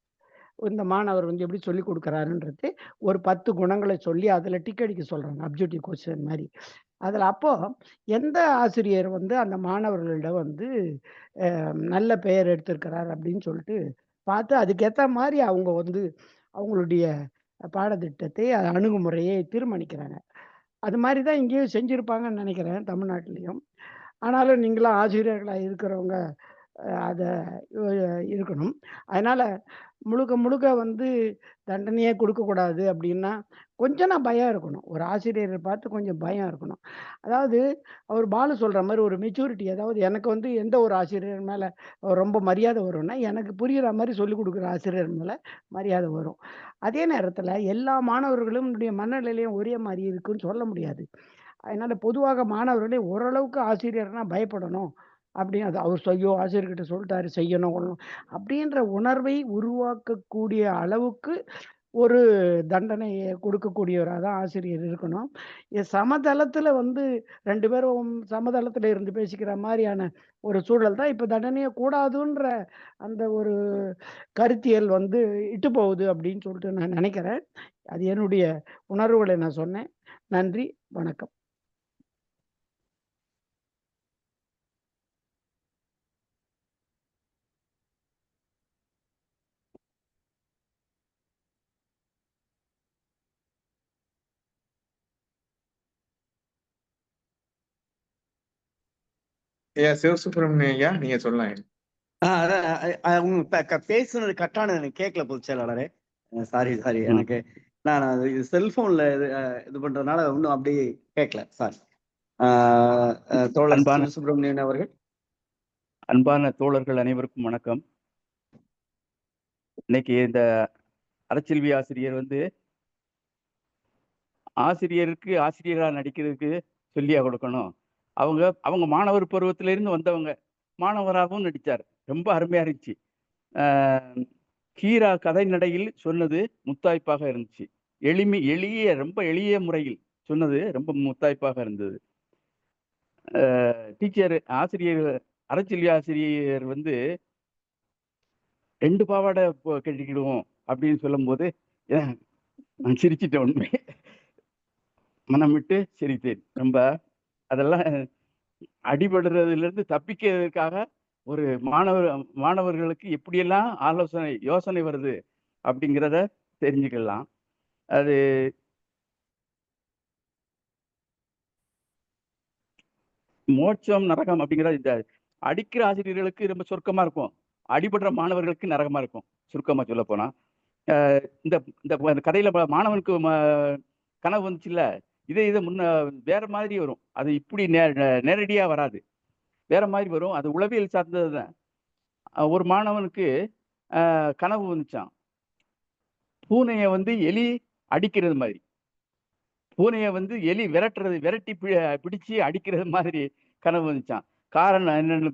G: இந்த மாணவர் எப்படி சொல்லிக் கொடுக்குறாருன்றது ஒரு 10 குணங்களை சொல்லி அதுல டிக் அடிக்க சொல்றாங்க, அப்ஜெக்டிவ் கொஸ்டின் மாதிரி. அதுல அப்போ எந்த ஆசிரியர் அந்த மாணவர்களிடம் நல்ல பெயர் எடுத்திருக்கிறார் அப்படின்னு சொல்லிட்டு பார்த்து அதுக்கேற்ற மாதிரி அவங்க அவங்களுடைய பாடத்திட்டத்தை அணுகுமுறையை தீர்மானிக்கிறாங்க. அது மாதிரி தான் இங்கேயும் செஞ்சிருப்பாங்கன்னு நினைக்கிறேன், தமிழ்நாட்டிலையும். ஆனாலும் நீங்களாம் ஆசிரியர்களாக இருக்கிறவங்க அதை இருக்கணும். அதனால முழுக்க முழுக்க தண்டனையே கொடுக்கக்கூடாது அப்படின்னா கொஞ்சம் நான் பயம் இருக்கணும். ஒரு ஆசிரியரை பார்த்து கொஞ்சம் பயம் இருக்கணும். அதாவது அவர் பாலு சொல்ற மாதிரி ஒரு மெச்சூரிட்டி, அதாவது எனக்கு எந்த ஒரு ஆசிரியர் மேல ரொம்ப மரியாதை வரும்னா, எனக்கு புரியுற மாதிரி சொல்லிக் கொடுக்குற ஆசிரியர் மேல மரியாதை வரும். அதே நேரத்துல எல்லா மாணவர்களும் மனநிலையும் ஒரே மாதிரி இருக்குன்னு சொல்ல முடியாது. அதனால பொதுவாக மாணவர்களே ஓரளவுக்கு ஆசிரியர்னா பயப்படணும் அப்படின்னு, அது அவர் ஆசிரியர்கிட்ட சொல்லிட்டாரு செய்யணும் அப்படின்ற உணர்வை உருவாக்கக்கூடிய அளவுக்கு ஒரு தண்டனையை கொடுக்கக்கூடியவராக தான் ஆசிரியர் இருக்கணும். சமதளத்துல வந்து 2 பேரும் சமதளத்துல இருந்து பேசிக்கிற மாதிரியான ஒரு சூழல் தான் இப்ப தண்டனையே கூடாதுன்ற அந்த ஒரு கருத்தியல் வந்து இட்டு போகுது அப்படின்னு சொல்லிட்டு நான் நினைக்கிறேன். அது என்னுடைய உணர்வுகளை நான் சொன்னேன். நன்றி, வணக்கம்.
H: ஐயா சிவசுப்பிரமணியம் ஐயா, நீங்க சொல்லலாம்.
E: பேசுனது கட்டானது எனக்கு கேட்கல பொதுச் செயலாளரே. சாரி எனக்கு நான் இது செல்போன்ல இது பண்றதுனால ஒன்றும் அப்படியே கேட்கல. சாரி. தோழர் சிவசுப்பிரமணியன் அவர்கள்.
I: அன்பான தோழர்கள் அனைவருக்கும் வணக்கம். இன்னைக்கு இந்த அறச்செல்வி ஆசிரியர் வந்து ஆசிரியருக்கு ஆசிரியராக நடிக்கிறதுக்கு சொல்லியா கொடுக்கணும். அவங்க மாணவர் பருவத்திலிருந்து வந்தவங்க, மாணவராகவும் நடித்தார். ரொம்ப அருமையாக இருந்துச்சு. ஹீரா கதை நடையில் சொன்னது முத்தாய்ப்பாக இருந்துச்சு. ரொம்ப எளிய முறையில் சொன்னது ரொம்ப முத்தாய்ப்பாக இருந்தது. ஆசிரியர் அறச்செல்வி ஆசிரியர் வந்து 2 பாவாடை கட்டிக்கிடுவோம் அப்படின்னு சொல்லும்போது நான் சிரிச்சிட்டேன். உண்மை மனம் விட்டு சிரித்தேன். ரொம்ப அதெல்லாம் அடிபடுறதுல இருந்து தப்பிக்கிறதுக்காக ஒரு மாணவர்களுக்கு எப்படியெல்லாம் யோசனை வருது அப்படிங்கிறத தெரிஞ்சுக்கலாம். அது மோட்சம் நரகம் அப்படிங்கிறது இந்த அடிக்கிற ஆசிரியர்களுக்கு ரொம்ப சுருக்கமா இருக்கும், அடிபடுற மாணவர்களுக்கு நரகமா இருக்கும். சுருக்கமா சொல்ல போனா இந்த கதையில மாணவனுக்கு கனவு வந்துச்சுல்ல, இதை முன்ன வேற மாதிரி வரும். அது இப்படி நேரடியா வராது, வேற மாதிரி வரும். அது உளவியல் சார்ந்தது தான். ஒரு மாணவனுக்கு கனவு வந்துச்சான், பூனையை வந்து எலி அடிக்கிறது மாதிரி, பூனையை வந்து எலி விரட்டி பிடிச்சு அடிக்கிறது மாதிரி கனவு வந்துச்சான். காரணம் என்னன்னு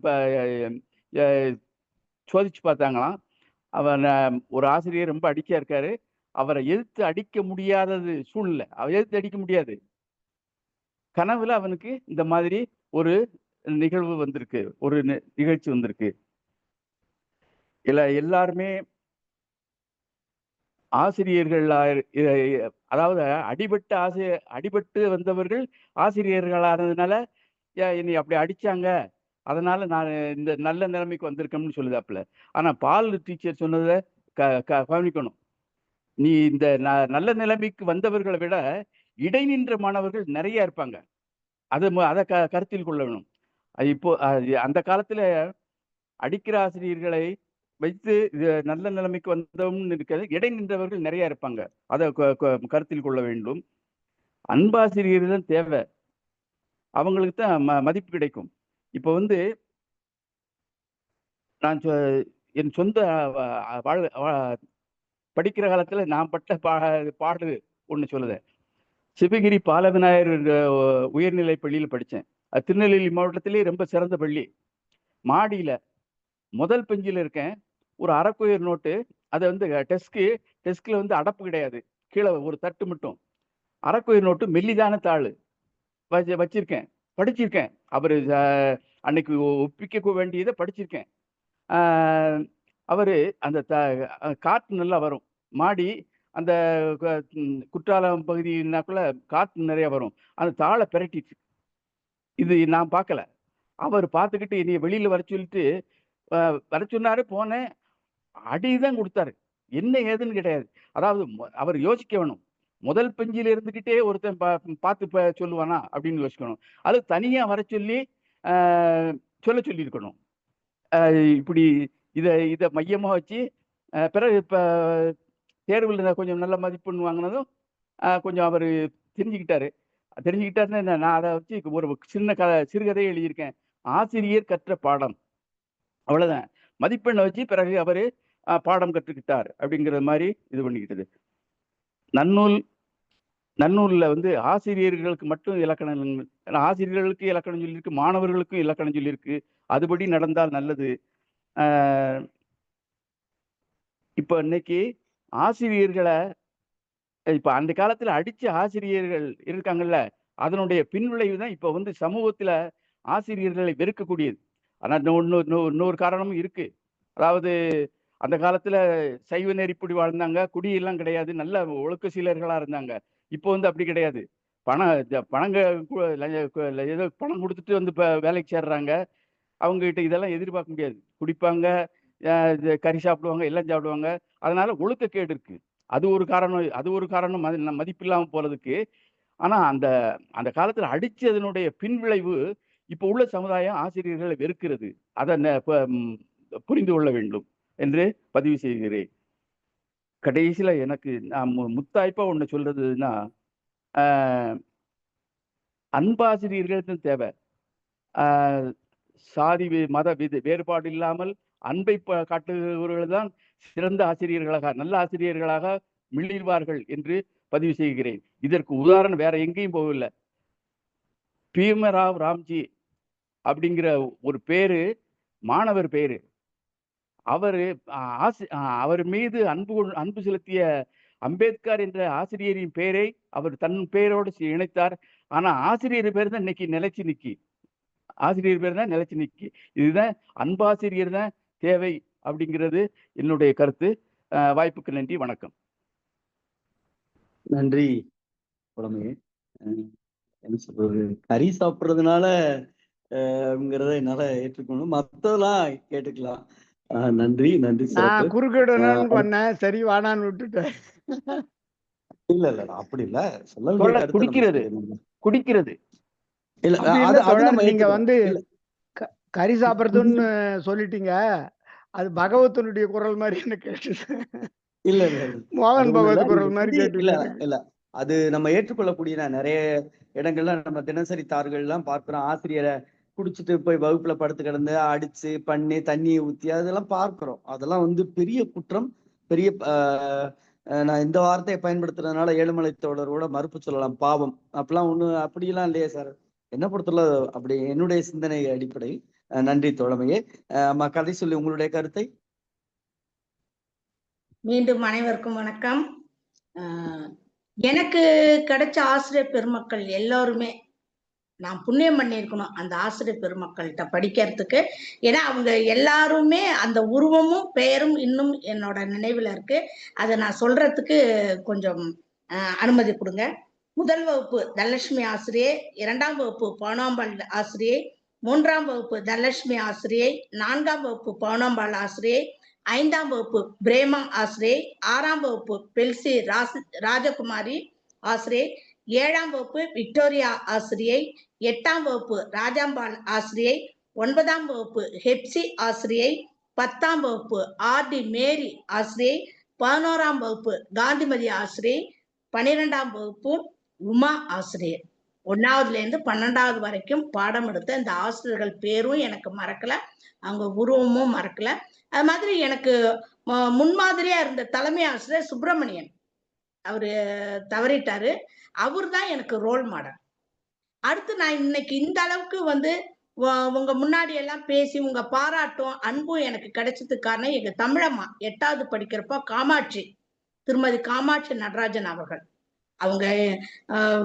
I: சோதிச்சு பார்த்தாங்களாம். ஒரு ஆசிரியர் ரொம்ப அடிக்கா இருக்காரு, அவரை எதிர்த்து அடிக்க முடியாதது சூழ்நிலை, அவர் எதிர்த்து அடிக்க முடியாது. கனவுல அவனுக்கு இந்த மாதிரி ஒரு நிகழ்வு வந்திருக்கு, ஒரு நிகழ்ச்சி வந்திருக்கு. எல்லாருமே ஆசிரியர்கள், அதாவது அடிபட்டு வந்தவர்கள் ஆசிரியர்களானதுனால என்னை அப்படி அடிச்சாங்க, அதனால நான் இந்த நல்ல நிலைமைக்கு வந்திருக்கேன்னு சொல்லுதாப்புல. ஆனா பால் டீச்சர் சொன்னதை கவனிக்கணும். நீ இந்த நல்ல நிலைமைக்கு வந்தவர்களை விட இடைநின்ற மாணவர்கள் நிறைய இருப்பாங்க, அதை கருத்தில் கொள்ளணும். இப்போ அந்த காலத்துல அடிக்கிற ஆசிரியர்களை வைத்து நல்ல நிலைமைக்கு வந்தவன்னு இருக்கிறது, இடை நின்றவர்கள் நிறைய இருப்பாங்க, அதை கருத்தில் கொள்ள வேண்டும். அன்பாசிரியர்கள் தேவை, அவங்களுக்கு தான் மதிப்பு கிடைக்கும். இப்போ வந்து நான் என் சொந்த படிக்கிற காலத்துல நான் பட்ட பாடு ஒண்ணு சொல்லுதேன். சிவகிரி பாலவிநாயகர் உயர்நிலை பள்ளியில் படித்தேன். அது திருநெல்வேலி மாவட்டத்திலே ரொம்ப சிறந்த பள்ளி. மாடியில முதல் பெஞ்சில் இருக்கேன். ஒரு அரைக்குயர் நோட்டு, அதை வந்து டெஸ்க்ல வந்து அடப்பு கிடையாது, கீழே ஒரு தட்டு மட்டும். அரைக்குயர் நோட்டு மெல்லிதான தாள் வச்சிருக்கேன், படிச்சிருக்கேன். அவர் அன்னைக்கு ஒப்பிக்க வேண்டியதை படிச்சிருக்கேன். அவரு அந்த காற்று நல்லா வரும், மாடி அந்த குற்றாலம் பகுதினாக்குள்ள காற்று நிறைய வரும். அந்த தாளை பிரட்டிச்சு, இது நான் பார்க்கல. அவர் பார்த்துக்கிட்டு என்னைய வெளியில வர சொல்லிட்டு வர சொன்னாரு. போனேன், அடிதான் கொடுத்தாரு, என்ன ஏதுன்னு கிடையாது. அதாவது அவர் யோசிக்க வேணும், முதல் பெஞ்சில இருந்துகிட்டே ஒருத்தன் பார்த்து சொல்லுவானா அப்படின்னு யோசிக்கணும். அது தனியா வர சொல்லி சொல்லியிருக்கணும். இப்படி இதை மையமா வச்சு பிறகு இப்ப தேர்வில் கொஞ்சம் நல்ல மதிப்பெண் வாங்கினதும் கொஞ்சம் அவர் தெரிஞ்சுக்கிட்டாருன்னு நான் அதை வச்சு ஒரு சிறுகதையை எழுதியிருக்கேன். ஆசிரியர் கற்ற பாடம், அவ்வளவுதான். மதிப்பெண்ணை வச்சு பிறகு அவரு பாடம் கற்றுக்கிட்டார் அப்படிங்கிற மாதிரி இது பண்ணிக்கிட்டது. நன்னூல்ல வந்து ஆசிரியர்களுக்கு மட்டும் இலக்கணம், ஆசிரியர்களுக்கு இலக்கணம் சொல்லியிருக்கு, மாணவர்களுக்கும் இலக்கணம் சொல்லியிருக்கு. அதுபடி நடந்தால் நல்லது. இப்ப இன்னைக்கு ஆசிரியர்களை இப்ப அந்த காலத்துல அடிச்ச ஆசிரியர்கள் இருக்காங்கல்ல, அதனுடைய பின்விளைவு தான் இப்ப வந்து சமூகத்துல ஆசிரியர்களை வெறுக்கக்கூடியது. ஆனா இன்னொரு காரணமும் இருக்கு. அதாவது அந்த காலத்துல சைவ நெறிப்படி வாழ்ந்தாங்க, குடியெல்லாம் கிடையாது, நல்ல ஒழுக்க சீலர்களா இருந்தாங்க. இப்போ வந்து அப்படி கிடையாது. பணங்க ஏதோ பணம் கொடுத்துட்டு வந்து வேலைக்கு சேர்றாங்க. அவங்க கிட்ட இதெல்லாம் எதிர்பார்க்க முடியாது. குடிப்பாங்க, கறி சாப்பிடுவாங்க, எல்லாம் சாப்பிடுவாங்க. அதனால ஒழுக்கக்கேடு இருக்கு. அது ஒரு காரணம் மதிப்பில்லாம போறதுக்கு. ஆனா அந்த அந்த காலத்துல அடிச்சதனுடைய பின்விளைவு இப்ப உள்ள சமுதாயம் ஆசிரியர்களை வெறுக்கிறது. அதை புரிந்து கொள்ள வேண்டும் என்று பதிவு செய்கிறேன். கடைசியில எனக்கு நான் முத்தாய்ப்பா ஒண்ணு சொல்றதுன்னா, அன்பாசிரியர்கள் தேவை. சாதி மத வேறுபாடு இல்லாமல் அன்பை காட்டுபவர்கள் தான் சிறந்த ஆசிரியர்களாக, நல்ல ஆசிரியர்களாக மிளிர்வார்கள் என்று பதிவு செய்கிறேன். இதற்கு உதாரணம் வேற எங்கேயும் போகவில்லை. பீமராவ் ராம்ஜி அப்படிங்கிற ஒரு பேரு, மாணவர் பேரு. அவர் மீது அன்பு செலுத்திய அம்பேத்கர் என்ற ஆசிரியரின் பெயரை அவர் தன் பெயரோடு இணைத்தார். ஆனா ஆசிரியர் பேர் தான் இன்னைக்கு நிலைச்சு நிக்கி. ஆசிரியர் பேர் தான் நிலைச்சு நிக்கி. இதுதான் அன்பாசிரியர் தான் தேவை அப்படிங்கிறது என்னுடைய கருத்து. வாய்ப்புக்கு நன்றி, வணக்கம்.
E: நன்றி புலமையே. என்ன சொல்றது, கறி சாப்பிட்றதுனால என்னால ஏற்றுக்கணும், மத்ததெல்லாம் கேட்டுக்கலாம். நன்றி நன்றி.
G: நான் குறுக்கிடணும்னு பண்ணேன், சரி வானான்னு விட்டுட்டேன்.
E: இல்ல இல்ல அப்படி இல்ல, சொல்ல
I: குடிக்கிறது
G: இல்ல. நீங்க வந்து கறி சாப்பிடுறதுன்னு சொல்லிட்டீங்க, அது பகவத்தனுடைய குரல் மாதிரி என்ன கேட்டுது.
E: இல்ல இல்ல
G: மோகன் பகவத் குரல் மாதிரி கேட்டு.
E: இல்ல இல்ல, அது நம்ம ஏற்றுக்கொள்ளக்கூடிய நிறைய இடங்கள்ல நம்ம தினசரி தாள்கள்லாம் பார்க்கிறோம். ஆசிரியரை குடிச்சிட்டு போய் வகுப்புல படுத்து கிடந்து அடிச்சு பண்ணி தண்ணியை ஊத்தி அதெல்லாம் பார்க்கிறோம். அதெல்லாம் வந்து பெரிய குற்றம், பெரிய நான் இந்த வார்த்தையை பயன்படுத்துறதுனால ஏழுமலை தோழரோட மறுப்பு சொல்லலாம், பாவம் அப்படிலாம் அப்படிலாம் இல்லையே சார். என்ன பொறுத்தவரை அப்படி என்னுடைய சிந்தனை அடிப்படை. நன்றி தோழமையே. கதை சொல்லி உங்களுடைய கருத்தை.
B: மீண்டும் அனைவருக்கும் வணக்கம். எனக்கு கிடைச்ச ஆசிரியர் பெருமக்கள் எல்லாருமே நான் புண்ணியம் பண்ணியிருக்கணும் அந்த ஆசிரியர் பெருமக்கள்கிட்ட படிக்கிறதுக்கு. ஏன்னா அவங்க எல்லாருமே அந்த உருவமும் பெயரும் இன்னும் என்னோட நினைவுல இருக்கு. அதை நான் சொல்றதுக்கு கொஞ்சம் அனுமதி கொடுங்க. முதல் வகுப்பு தனலட்சுமி ஆசிரியை, 2ஆம் வகுப்பு பவுனாம்பாள் ஆசிரியை, 3ஆம் வகுப்பு தனலட்சுமி ஆசிரியை, 4ஆம் வகுப்பு பவுனாம்பாள் ஆசிரியை, 5ஆம் வகுப்பு பிரேமா ஆசிரியை, 6ஆம் வகுப்பு பெல்சி ராஜகுமாரி ஆசிரியை, 7ஆம் வகுப்பு விக்டோரியா ஆசிரியை, 8ஆம் வகுப்பு ராஜாம்பாள் ஆசிரியை, 9ஆம் வகுப்பு ஹெப்சி ஆசிரியை, 10ஆம் வகுப்பு ஆர்டி மேரி ஆசிரியை, 11ஆம் வகுப்பு காந்திமதி ஆசிரியை, 12ஆம் வகுப்பு உமா ஆசிரியர். 1ஆவதுல இருந்து 12ஆவது வரைக்கும் பாடம் எடுத்த இந்த ஆசிரியர்கள் பேரும் எனக்கு மறக்கல, அவங்க உருவமும் மறக்கல. அது மாதிரி எனக்கு முன்மாதிரியா இருந்த தலைமை ஆசிரியர் சுப்பிரமணியன், அவரு தவறிட்டாரு, அவர் தான் எனக்கு ரோல் மாடல். அடுத்து நான் இன்னைக்கு இந்த அளவுக்கு வந்து உங்க முன்னாடி எல்லாம் பேசி உங்க பாராட்டும் அன்பும் எனக்கு கிடைச்சதுக்கு காரணம் எங்க தமிழம்மா 8வது படிக்கிறப்ப காமாட்சி, திருமதி காமாட்சி நடராஜன் அவர்கள். அவங்க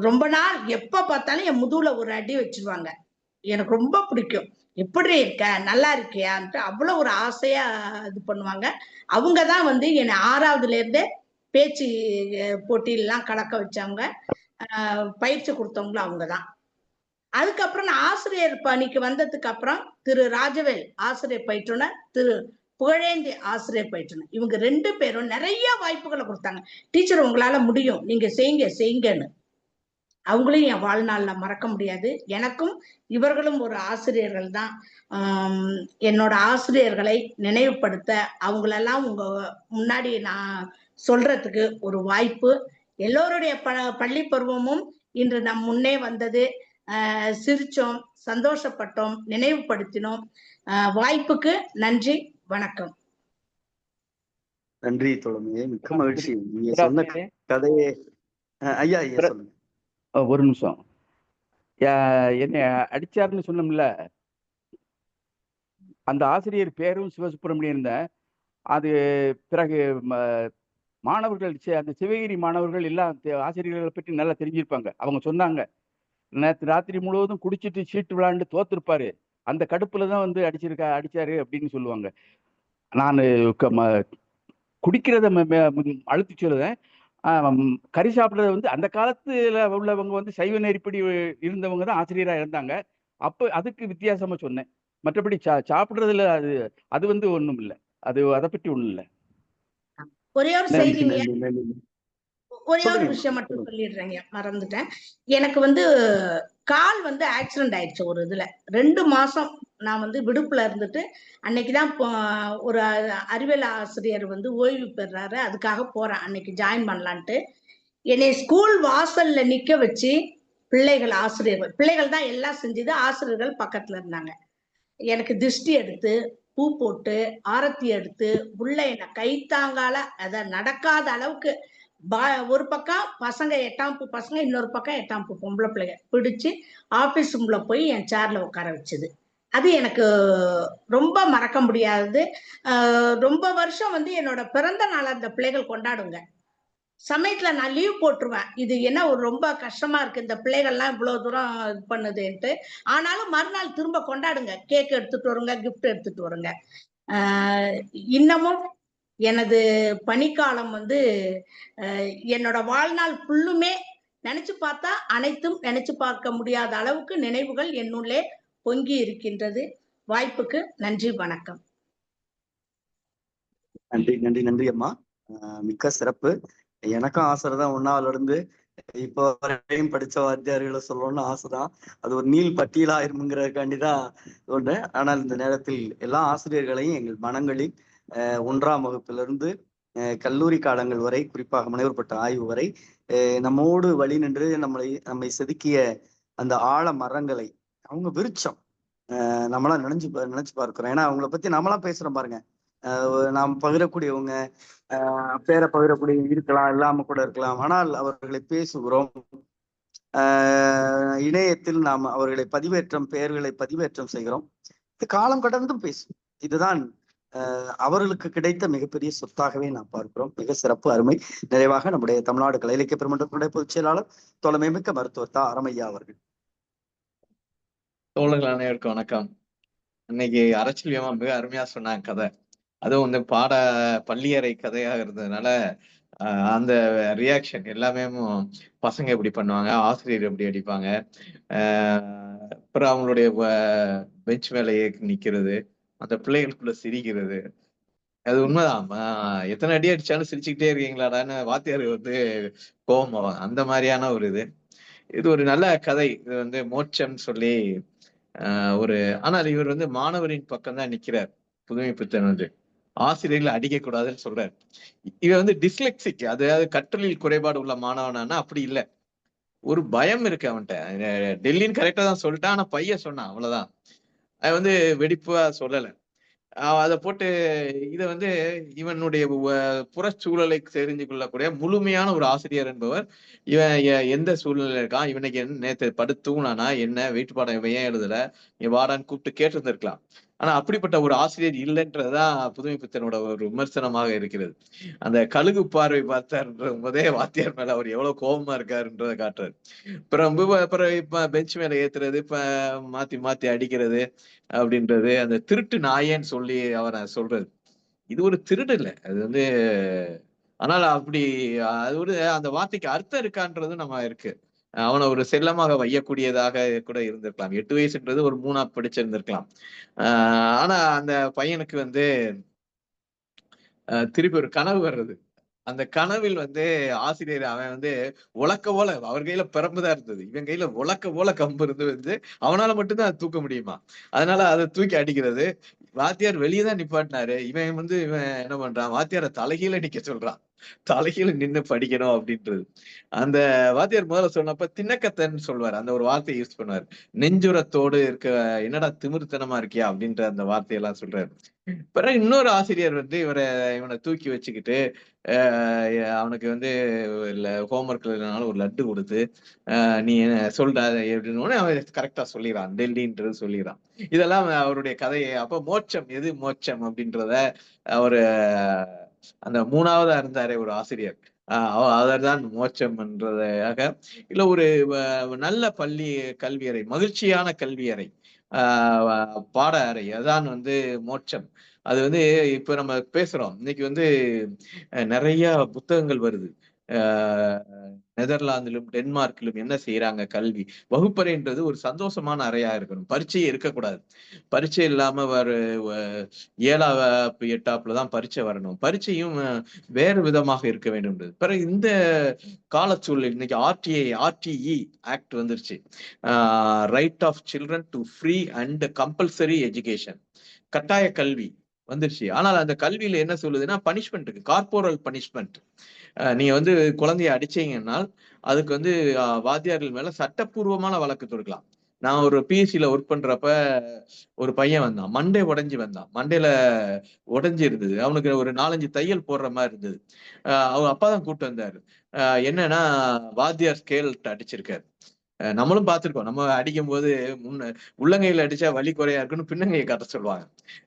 B: ரொம்ப நாள் எப்ப பார்த்தாலும் என் முதுகுல ஒரு அடி வச்சிருவாங்க. எனக்கு ரொம்ப பிடிக்கும். எப்படி இருக்க, நல்லா இருக்கியான்ட்டு அவ்வளவு ஒரு ஆசையா இது பண்ணுவாங்க. அவங்கதான் வந்து என்னை 6ஆவதுல இருந்தே பேச்சு போட்டியெல்லாம் கலக்க வச்சவங்க, பயிற்சி கொடுத்தவங்களும் அவங்கதான். அதுக்கப்புறம் நான் ஆசிரியர் பணிக்கு வந்ததுக்கு அப்புறம் திரு ராஜவேல் ஆசிரியர் பயிற்றுனர், திரு புகழேந்தி ஆசிரியர் பயிற்றுனர், இவங்க 2 பேரும் நிறைய வாய்ப்புகளை கொடுத்தாங்க. டீச்சர் உங்களால முடியும், நீங்க செய்யுங்கன்னு. அவங்களையும் என் வாழ்நாள்ல மறக்க முடியாது. எனக்கும் இவர்களும் ஒரு ஆசிரியர்கள் தான். என்னோட ஆசிரியர்களை நினைவுபடுத்த அவங்களெல்லாம் உங்க முன்னாடி நான் சொல்றதுக்கு ஒரு வாய்ப்பு. எல்லோருடைய பள்ளி பருவமும் இன்று நம் முன்னே வந்தது. சிரிச்சோம், சந்தோஷப்பட்டோம், நினைவுபடுத்தினோம். வாய்ப்புக்கு நன்றி, வணக்கம்.
E: நன்றி தோழமையே, மிக்க மகிழ்ச்சி. நீங்க சொன்ன கதையே ஐயா சொல்லுங்க.
I: ஒரு நிமிஷம். என்னை அடிச்சாருன்னு சொன்னோம்ல, அந்த ஆசிரியர் பேரும் சிவசுப்பிரமணியன் தான். அது பிறகு மாணவர்கள் அந்த சிவகிரி மாணவர்கள் எல்லாம் ஆசிரியர்களை பற்றி நல்லா தெரிஞ்சிருப்பாங்க. அவங்க சொன்னாங்க, நேற்று ராத்திரி முழுவதும் குடிச்சிட்டு சீட்டு விளையாண்டு தோத்துருப்பாரு, அந்த கடுப்புல தான் வந்து அடிச்சாரு அப்படின்னு சொல்லுவாங்க. நான் குடிக்கிறத அழுத்தி சொல்லுவேன். கறி சாப்பிட்றது வந்து அந்த காலத்துல உள்ளவங்க வந்து சைவ நெறிப்படி இருந்தவங்க தான் ஆசிரியரா இருந்தாங்க. அப்போ அதுக்கு வித்தியாசமா சொன்னேன். மற்றபடி சாப்பிடுறதுல அது வந்து ஒண்ணும் இல்லை. அதை பற்றி ஒண்ணும் இல்லை.
B: ஒரே ஒரு
E: நன்றி
B: செய்திங்க,
E: நன்றி நன்றி.
B: ஒரே ஒரு
E: சொல்லுங்க
B: விஷயம் மட்டும்
E: சொல்லுங்க.
B: சொல்லிடுறேங்க, மறந்துட்டேன். எனக்கு வந்து கால் வந்து ஆக்சிடென்ட் ஆயிடுச்சு ஒரு இதுல. 2 மாசம் நான் வந்து விடுப்புல இருந்துட்டு, அன்னைக்குதான் ஒரு அறிவியல் ஆசிரியர் வந்து ஓய்வு பெறாரு, அதுக்காக போறேன் அன்னைக்கு ஜாயின் பண்ணலான்ட்டு. என்னை ஸ்கூல் வாசல்ல நிக்க வச்சு பிள்ளைகள் தான் எல்லாம் செஞ்சது, ஆசிரியர்கள் பக்கத்துல இருந்தாங்க. எனக்கு திருஷ்டி எடுத்து, பூ போட்டு, ஆரத்தி எடுத்து, உள்ள என்ன கைத்தாங்கால அத நடக்காத அளவுக்கு ஒரு பக்கம் பசங்க 8ஆம் வகுப்பு பசங்க, இன்னொரு பக்கம் 8ஆம் வகுப்பு பொம்பளை பிள்ளைங்க பிடிச்சு ஆபீஸ் ரூம்ல போய் என் சேர்ல உட்கார வச்சது. அது எனக்கு ரொம்ப மறக்க முடியாதது. ரொம்ப வருஷம் வந்து என்னோட பிறந்த நாள் அந்த பிள்ளைகள் கொண்டாடுங்க. சமயத்துல நான் லீவ் போட்டுருவேன். இது என்ன ஒரு ரொம்ப கஷ்டமா இருக்கு, இந்த பிள்ளைகள்லாம் இவ்வளவு தூரம் இது பண்ணுதுன்ட்டு. ஆனாலும் மறுநாள் திரும்ப கொண்டாடுங்க, கேக் எடுத்துட்டு வருங்க, கிஃப்ட் எடுத்துட்டு வருங்க. இன்னமும் எனது பணிக்காலம் வந்து என்னோட வாழ்நாள் ஃபுல்லுமே நினைச்சு பார்த்தா அனைத்தும் நினைச்சு பார்க்க முடியாத அளவுக்கு நினைவுகள் என்னுள்ளே பொங்கி இருக்கின்றது. வாய்ப்புக்கு நன்றி, வணக்கம்.
E: நன்றி நன்றி நன்றி அம்மா. மிக்க சிறப்பு. எனக்கும் ஆசைதான், 1ஆவதுல இருந்து இப்போ வரையும் படிச்ச வாத்தியார்களை சொல்லணும்னு ஆசைதான். அது ஒரு நீள் பட்டியலா இருமுங்கிறதுக்காண்டிதான் சொல்றேன். ஆனால் இந்த நேரத்தில் எல்லா ஆசிரியர்களையும் எங்கள் மனங்களில் 1ஆம் வகுப்பிலிருந்து கல்லூரி காலங்கள் வரை, குறிப்பாக முனைவர் பட்ட ஆய்வு வரை நம்மோடு வழி நின்று நம்மை செதுக்கிய அந்த ஆழ மரங்களை அவங்க விருட்சம் நம்மளாம் நினைச்சு பார்க்கிறோம். ஏன்னா அவங்கள பத்தி நம்மளாம் பேசுறோம் பாருங்க. நாம் பகிரக்கூடியவங்க, பேரை பகிரக்கூடிய இருக்கலாம், இல்லாம கூட இருக்கலாம். ஆனால் அவர்களை பேசுகிறோம். இணையத்தில் நாம் அவர்களை பெயர்களை பதிவேற்றம் செய்கிறோம். இது காலம் கடந்தும் பேசும். இதுதான் அவர்களுக்கு கிடைத்த மிகப்பெரிய சொத்தாகவே நாம் பார்க்கிறோம். மிக சிறப்பு, அருமை. நிறைவாக நம்முடைய தமிழ்நாடு கலை இலக்கிய பெருமன்றத்தினுடைய பொதுச் செயலாளர் தோழமைமிக்க மருத்துவர் தா. அருமையா அவர்கள்.
H: தோழர்கள் அனைவருக்கும் வணக்கம். இன்னைக்கு அரசியல் மிக அருமையா சொன்னாங்க கதை. அதுவும் வந்து பள்ளியறை கதையாக இருந்ததுனால அந்த ரியாக்ஷன் எல்லாமே பசங்க எப்படி பண்ணுவாங்க, ஆசிரியர் எப்படி அடிப்பாங்க, அப்புறம் அவங்களுடைய பெஞ்ச் மேலே நிக்கிறது, அந்த பிள்ளைகளுக்குள்ள சிரிக்கிறது, அது உண்மைதான். எத்தனை அடி அடிச்சாலும் சிரிச்சுக்கிட்டே இருக்கீங்களாடான்னு வாத்தியார் வந்து கோபம் ஆவாங்க. அந்த மாதிரியான ஒரு இது ஒரு நல்ல கதை. இது வந்து மோட்சம்னு சொல்லி ஆனால் இவர் வந்து மாணவரின் பக்கம் தான் நிக்கிறார். புதுமை பித்தன் வந்து ஆசிரியர்களை அடிக்க கூடாதுன்னு சொல்றாரு. இவர் வந்து டிஸ்லெக்சிக், அதாவது கற்றலில் குறைபாடு உள்ள மாணவனானா அப்படி இல்லை. ஒரு பயம் இருக்கு அவன்கிட்ட. டெல்லின்னு கரெக்டா தான் சொல்லிட்டான், ஆனா பையன் சொன்னான், அவ்வளவுதான். அது வந்து வெடிப்பா சொல்லல. அதை போட்டு இதை வந்து இவனுடைய புறச்சூழலை தெரிஞ்சு கொள்ளக்கூடிய முழுமையான ஒரு ஆசிரியர் என்பவர் இவன் எந்த சூழ்நிலையில இருக்கான், இவனுக்கு என்ன நேற்று படுத்தூனானா, என்ன வீட்டு பாடம் இவன் ஏன் எழுதல, இவன் வாடான்னு கூப்பிட்டு கேட்டிருந்திருக்கலாம். ஆனா அப்படிப்பட்ட ஒரு ஆசிரியர் இல்லைன்றதுதான் புதுமை பித்தனோட ஒரு விமர்சனமாக இருக்கிறது. அந்த கழுகு பார்வை பார்த்தாருன்ற போதே வாத்தியார் மேல அவர் எவ்வளவு கோபமா இருக்காருன்றதை காட்டுறாரு. அப்புறம் இப்ப பெஞ்ச் மேல ஏத்துறது, இப்ப மாத்தி மாத்தி அடிக்கிறது அப்படின்றது, அந்த திருட்டு நாயேன்னு சொல்லி அவரை சொல்றது. இது ஒரு திருடு இல்லை, அது வந்து. ஆனால் அப்படி அது ஒரு அந்த வார்த்தைக்கு அர்த்தம் இருக்கான்றது நம்ம இருக்கு. அவனை ஒரு செல்லமாக வையக்கூடியதாக கூட இருந்திருக்கலாம். 8 வயசுன்றது ஒரு 3ஆவது படிச்சிருந்திருக்கலாம். ஆனா அந்த பையனுக்கு வந்து திருப்பி ஒரு கனவு வர்றது. அந்த கனவில் வந்து ஆசிரியர் அவன் வந்து உலக்க போல, அவர் கையில பிரம்புதான் இருந்தது, இவன் கையில உலக்க போல கம்பு இருந்து வந்து அவனால மட்டும்தான் அதை தூக்க முடியுமா. அதனால அதை தூக்கி அடிக்கிறது. வாத்தியார் வெளியே தான் நிப்பாட்டினாரு. இவன் என்ன பண்றான், வாத்தியார தலைகீழ நிக்க சொல்றான். தலைகீழ நின்னு படிக்கணும் அப்படின்றது. அந்த வாத்தியார் முதல்ல சொன்னப்ப திண்ணக்கத்தன்னு சொல்வார், அந்த ஒரு வார்த்தையை யூஸ் பண்ணுவார். நெஞ்சுரத்தோடு இருக்க, என்னடா திமிர்த்தனமா இருக்கியா அப்படின்ற அந்த வார்த்தையெல்லாம் சொல்றாரு. பிறகு இன்னொரு ஆசிரியர் வந்து இவனை தூக்கி வச்சுக்கிட்டு அவனுக்கு வந்து ஹோம்ஒர்க் இல்லைனாலும் ஒரு லட்டு கொடுத்து நீ சொல்ற அப்படின்னு அவன் கரெக்டா சொல்லிடுறான், டெல்லின்றது சொல்லிடுறான். இதெல்லாம் அவருடைய கதையை. அப்ப மோட்சம் எது மோட்சம் அப்படின்றத அவரு அந்த 3ஆவதா இருந்தாரே ஒரு ஆசிரியர், அவர் தான் மோட்சம் என்றதாக, இல்ல ஒரு நல்ல பள்ளி கல்வியறை, மகிழ்ச்சியான கல்வியறை, பாட அறை, அதான் வந்து மோட்சம். அது வந்து இப்ப நம்ம பேசுறோம் இன்னைக்கு வந்து நிறைய புத்தகங்கள் வருது. நெதர்லாந்திலும் டென்மார்க்கிலும் என்ன செய்யறாங்க, கல்வி வகுப்பறைன்றது ஒரு சந்தோஷமான அறையா இருக்கணும். பரீட்சையே இருக்கக்கூடாது. பரீட்சை இல்லாம 7ஆம் 8ஆப்ல தான் பரீட்சை வரணும். பரீட்சையும் வேறு விதமாக இருக்க வேண்டும். பிறகு இந்த காலச்சூழல் இன்னைக்கு RTE ஆக்ட் வந்துருச்சு. Right of children to free and compulsory education, கட்டாய கல்வி வந்துருச்சு. ஆனால் அந்த கல்வியில என்ன சொல்லுதுன்னா பனிஷ்மெண்ட் இருக்கு, கார்போரல் பனிஷ்மெண்ட். நீங்க வந்து குழந்தைய அடிச்சீங்கன்னா அதுக்கு வந்து வாத்தியார்கள் மேல சட்டப்பூர்வமான வழக்கு தொடுக்கலாம். நான் ஒரு PSCல ஒர்க் பண்றப்ப ஒரு பையன் வந்தான், மண்டே உடைஞ்சு வந்தான், மண்டையில உடைஞ்சு இருந்தது, அவனுக்கு ஒரு 4-5 தையல் போடுற மாதிரி இருந்தது. அவங்க அப்பா தான் கூப்பிட்டு வந்தாரு. என்னன்னா வாத்தியார் ஸ்கேல் அடிச்சிருக்காரு. நம்மளும் பார்த்திருக்கோம், நம்ம அடிக்கும் போது உள்ளங்கையில அடிச்சா வலி குறையா இருக்குன்னு பின்னங்கையை காட்ட சொல்லுவாங்க.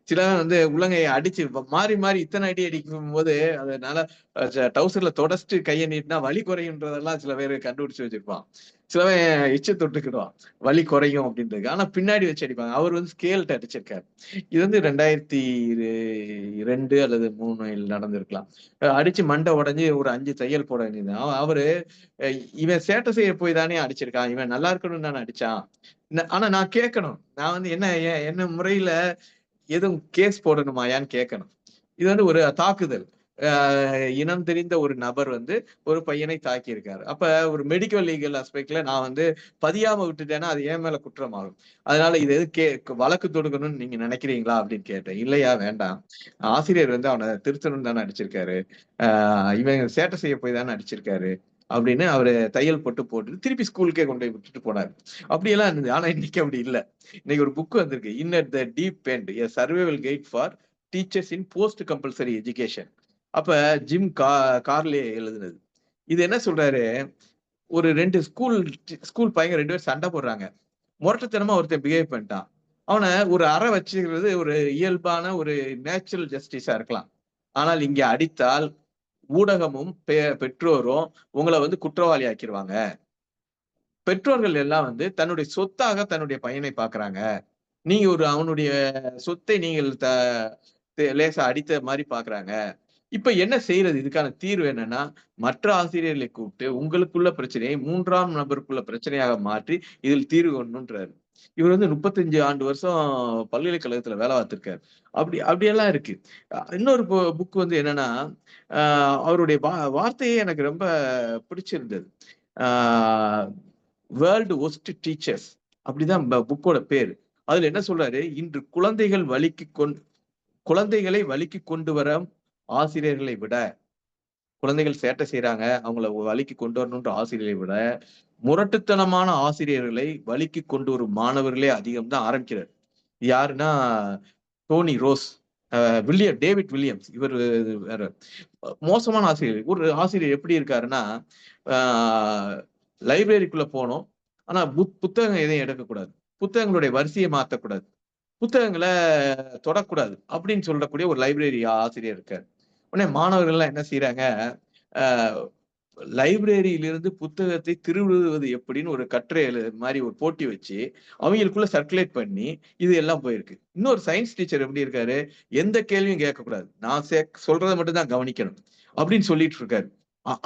H: சிலவன் வந்து உள்ளங்கையை அடிச்சு மாறி மாறி இத்தனை அடி அடிக்கும் போது அதனால டவுசர்ல தொடச்சிட்டு கையை நீட்டினா வலி குறையுன்றதெல்லாம் சில பேர் கண்டுபிடிச்சு வச்சிருப்பான். சிலவன் எச்ச தொட்டுக்கிடுவான் வலி குறையும் அப்படின்றது, ஆனா பின்னாடி வச்சு அடிப்பாங்க. அவர் வந்து ஸ்கேல்ட்டு அடிச்சிருக்காரு. இது வந்து 2002 அல்லது 3 நடந்திருக்கலாம். அடிச்சு மண்டை உடைஞ்சு ஒரு 5 தையல் போட வேண்டியது. அவரு இவன் சேட்டை செய்ய போய் தானே அடிச்சிருக்கான், இவன் நல்லா இருக்கணும்னு தானே அடிச்சான். ஆனா நான் கேட்கணும், நான் வந்து என்ன முறையில எதுவும் கேஸ் போடணுமாயான்னு கேட்கணும். இது வந்து ஒரு தாக்குதல். இனம் தெரிந்த ஒரு நபர் வந்து ஒரு பையனை தாக்கி இருக்காரு. அப்ப ஒரு மெடிக்கல் லீகல் ஆஸ்பெக்ட்ல நான் வந்து பதியாம விட்டுட்டேன்னா அது என் மேல குற்றமாகும். அதனால இது எது வழக்கு தொடுக்கணும்னு நீங்க நினைக்கிறீங்களா அப்படின்னு கேட்டேன். இல்லையா, வேண்டாம், ஆசிரியர் வந்து அவனை திருத்தணும்னு தானே அடிச்சிருக்காரு, இவன் சேட்டை செய்ய போய் தானே அடிச்சிருக்காரு அப்படின்னு அவரு தையல் போட்டு திருப்பி ஸ்கூலுக்கே கொண்டு போய் விட்டுட்டு போனாரு. அப்படியெல்லாம் இருந்தது. ஆனா இன்னைக்கு அப்படி இல்லை. இன்னைக்கு ஒரு புக் வந்திருக்கு, இன் at the deep end, a survival guide for teachers in post compulsory education. அப்ப ஜிம் கார்லே எழுதுனது. இது என்ன சொல்றாரு, ஒரு 2 ஸ்கூல் பையங்க 2 பேர் சண்டை போடுறாங்க. முரட்டுத்தனமா ஒருத்தன் பிஹேவ் பண்ணிட்டான். அவனை ஒரு அறை வச்சுக்கிறது ஒரு இயல்பான ஒரு நேச்சுரல் ஜஸ்டிஸா இருக்கலாம். ஆனால் இங்க அடித்தால் ஊடகமும் பெற்றோரும் உங்களை வந்து குற்றவாளி ஆக்கிடுவாங்க. பெற்றோர்கள் எல்லாம் வந்து தன்னுடைய சொத்தாக தன்னுடைய பையனை பாக்குறாங்க. நீங்க அவனுடைய சொத்தை நீங்கள் லேசா அடித்த மாதிரி பாக்குறாங்க. இப்ப என்ன செய்யறது, இதுக்கான தீர்வு என்னன்னா மற்ற ஆசிரியர்களை கூப்பிட்டு உங்களுக்குள்ள பிரச்சனையை 3ஆம் நபருக்குள்ள பிரச்சனையாக மாற்றி இதில் தீர்வு கொண்டுன்றாரு. இவர் வந்து 35 வருஷம் பல்கலைக்கழகத்துல வேலை பார்த்திருக்காரு. அப்படியெல்லாம் இருக்கு. இன்னொரு புக் வந்து என்னன்னா அவருடைய வார்த்தையே எனக்கு ரொம்ப பிடிச்சிருந்தது. வேர்ல்டு ஒஸ்ட் டீச்சர்ஸ் அப்படிதான் புக்கோட பேரு. அதுல என்ன சொல்றாரு, இன்று குழந்தைகளை வழிக்கு கொண்டு வர ஆசிரியர்களை விட, குழந்தைகள் சேட்டை செய்யறாங்க அவங்கள வழிக்கு கொண்டு வரணும்ன்ற ஆசிரியர்களை விட முரட்டுத்தனமான ஆசிரியர்களை வழிக்கு கொண்டு வரும் மாணவர்களே அதிகம் தான் ஆரம்பிக்கிறார். யாருன்னா டோனி ரோஸ், டேவிட் வில்லியம்ஸ். இவர் வேற மோசமான ஆசிரியர். ஒரு ஆசிரியர் எப்படி இருக்காருன்னா, லைப்ரரிக்குள்ள போனோம், ஆனா புத்தகம் எதையும் எடுக்கக்கூடாது, புத்தகங்களுடைய வரிசையை மாற்றக்கூடாது, புத்தகங்களை தொடக்கூடாது அப்படின்னு சொல்லக்கூடிய ஒரு லைப்ரரி ஆசிரியர் இருக்காரு. உடனே மாணவர்கள்லாம் என்ன செய்யறாங்க, லைப்ரரியிலிருந்து புத்தகத்தை திருடுவது எப்படின்னு ஒரு கட்டுரை மாதிரி ஒரு போட்டி வச்சு அவங்களுக்குள்ள சர்க்குலேட் பண்ணி இது எல்லாம் போயிருக்கு. இன்னொரு சயின்ஸ் டீச்சர் எப்படி இருக்காரு, எந்த கேள்வியும் கேட்கக்கூடாது, நான் சொல்றதை மட்டும் தான் கவனிக்கணும் அப்படின்னு சொல்லிட்டு இருக்காரு.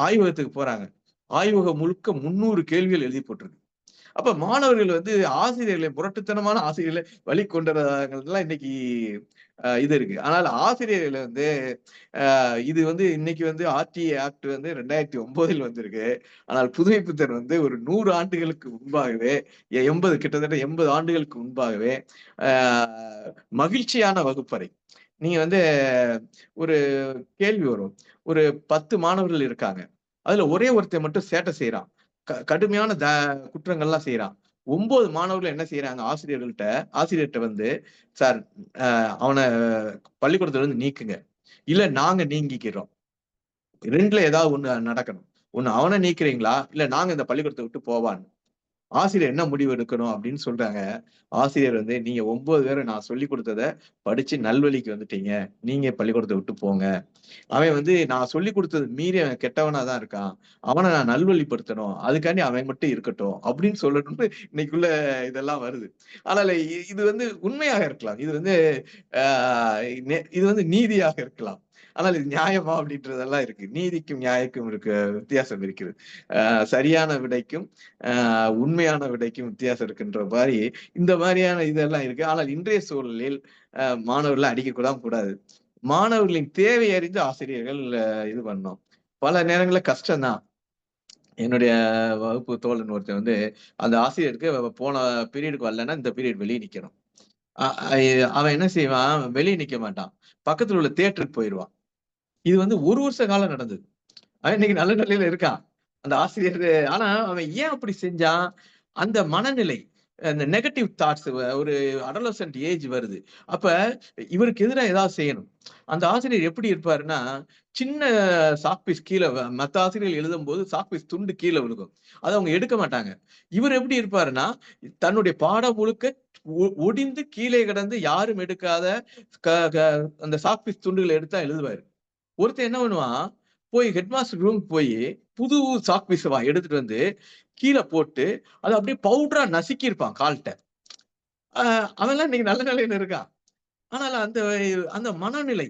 H: ஆய்வகத்துக்கு போறாங்க, ஆய்வகம் முழுக்க 300 கேள்விகள் எழுதி போட்டிருக்கு. அப்ப மாணவர்கள் வந்து ஆசிரியர்களை, முரட்டுத்தனமான ஆசிரியர்களை வழி கொண்டதெல்லாம் இன்னைக்கு இது இருக்கு. ஆனால் ஆசிரியர்களை வந்து இது வந்து இன்னைக்கு வந்து RTI ஆக்ட் வந்து 2009 வந்திருக்கு. ஆனால் புதுமைப்பித்தன் வந்து ஒரு 100 ஆண்டுகளுக்கு முன்பாகவே, கிட்டத்தட்ட 80 ஆண்டுகளுக்கு முன்பாகவே மகிழ்ச்சியான வகுப்பறை. நீங்க வந்து ஒரு கேள்வி வரும், ஒரு 10 மாணவர்கள் இருக்காங்க, அதுல ஒரே ஒருத்தர் மட்டும் சேட்டை செய்யறான், கடுமையான குற்றங்கள்லாம் செய்யறான். 9 மாணவர்கள் என்ன செய்யறாங்க, ஆசிரியர்கிட்ட வந்து, சார் அவனை பள்ளிக்கூடத்துல இருந்து நீக்குங்க, இல்ல நாங்க நீங்கிக்கிறோம், 2ல ஏதாவது ஒண்ணு நடக்கணும், ஒண்ணு அவனை நீக்கிறீங்களா இல்ல நாங்க இந்த பள்ளிக்கூடத்தை விட்டு போவான்னு. ஆசிரியர் என்ன முடிவு எடுக்கணும் அப்படின்னு சொல்றாங்க. ஆசிரியர் வந்து நீங்க 9 பேரை நான் சொல்லி கொடுத்ததை படிச்சு நல்வழிக்கு வந்துட்டீங்க, நீங்க பள்ளிக்கூடத்தை விட்டு போங்க. அவன் வந்து நான் சொல்லி கொடுத்தது மீறி அவன் கெட்டவனா தான் இருக்கான், அவனை நான் நல்வழிப்படுத்தணும், அதுக்காண்டி அவன் மட்டும் இருக்கட்டும் அப்படின்னு சொல்லணும்னு இன்னைக்குள்ள இதெல்லாம் வருது. ஆனால் இது வந்து உண்மையாக இருக்கலாம், இது வந்து இது வந்து நீதியாக இருக்கலாம். ஆனால் இது நியாயமா அப்படின்றதெல்லாம் இருக்கு. நீதிக்கும் நியாயக்கும் வித்தியாசம் இருக்குது. சரியான விடைக்கும் உண்மையான விடைக்கும் வித்தியாசம் இருக்குன்ற மாதிரி இந்த மாதிரியான இதெல்லாம் இருக்கு. ஆனால் இன்றைய சூழலில் மாணவர்களை அடிக்கக்கூடாம கூடாது. மாணவர்களின் தேவை அறிந்து ஆசிரியர்கள் இது பண்ணோம். பல நேரங்கள்ல கஷ்டம்தான். என்னுடைய வகுப்பு தோழன் ஒருத்தன் வந்து அந்த ஆசிரியருக்கு போன பீரியடுக்கு வரலன்னா இந்த பீரியட் வெளியே நிக்கணும். அவன் என்ன செய்வான், வெளியே நிக்க மாட்டான், பக்கத்துல உள்ள தியேட்டருக்கு போயிடுவான். இது வந்து 1 வருஷ காலம் நடந்தது. அவன் இன்னைக்கு நல்ல நிலையில இருக்கான் அந்த ஆசிரியர். ஆனா அவன் ஏன் அப்படி செஞ்சான்? அந்த மனநிலை, அந்த நெகட்டிவ் தாட்ஸ், ஒரு அடலசன்ட் ஏஜ் வருது. அப்ப இவருக்கு எதிராக ஏதாவது செய்யணும். அந்த ஆசிரியர் எப்படி இருப்பாருன்னா, சின்ன சாக்பீஸ் கீழே, மத்த ஆசிரியர்கள் எழுதும் போது சாக்பீஸ் துண்டு கீழே விழுகும், அதை அவங்க எடுக்க மாட்டாங்க. இவர் எப்படி இருப்பாருன்னா, தன்னுடைய பாடம் முழுக்க ஒடிந்து கீழே கிடந்து யாரும் எடுக்காத அந்த சாக்பீஸ் துண்டுகளை எடுத்தா எழுதுவாரு. ஒருத்தன் என்ன பண்ணுவான், போய் ஹெட்மாஸ்டர் ரூமுக்கு போய் புது சாக் பீஸ் எடுத்துட்டு வந்து கீழே போட்டு அதை அப்படியே பவுடரா நசுக்கி இருப்பான் கால்கிட்ட. அவன்லாம் இன்னைக்கு நல்ல நிலையில இருக்கான். ஆனால் அந்த அந்த மனநிலை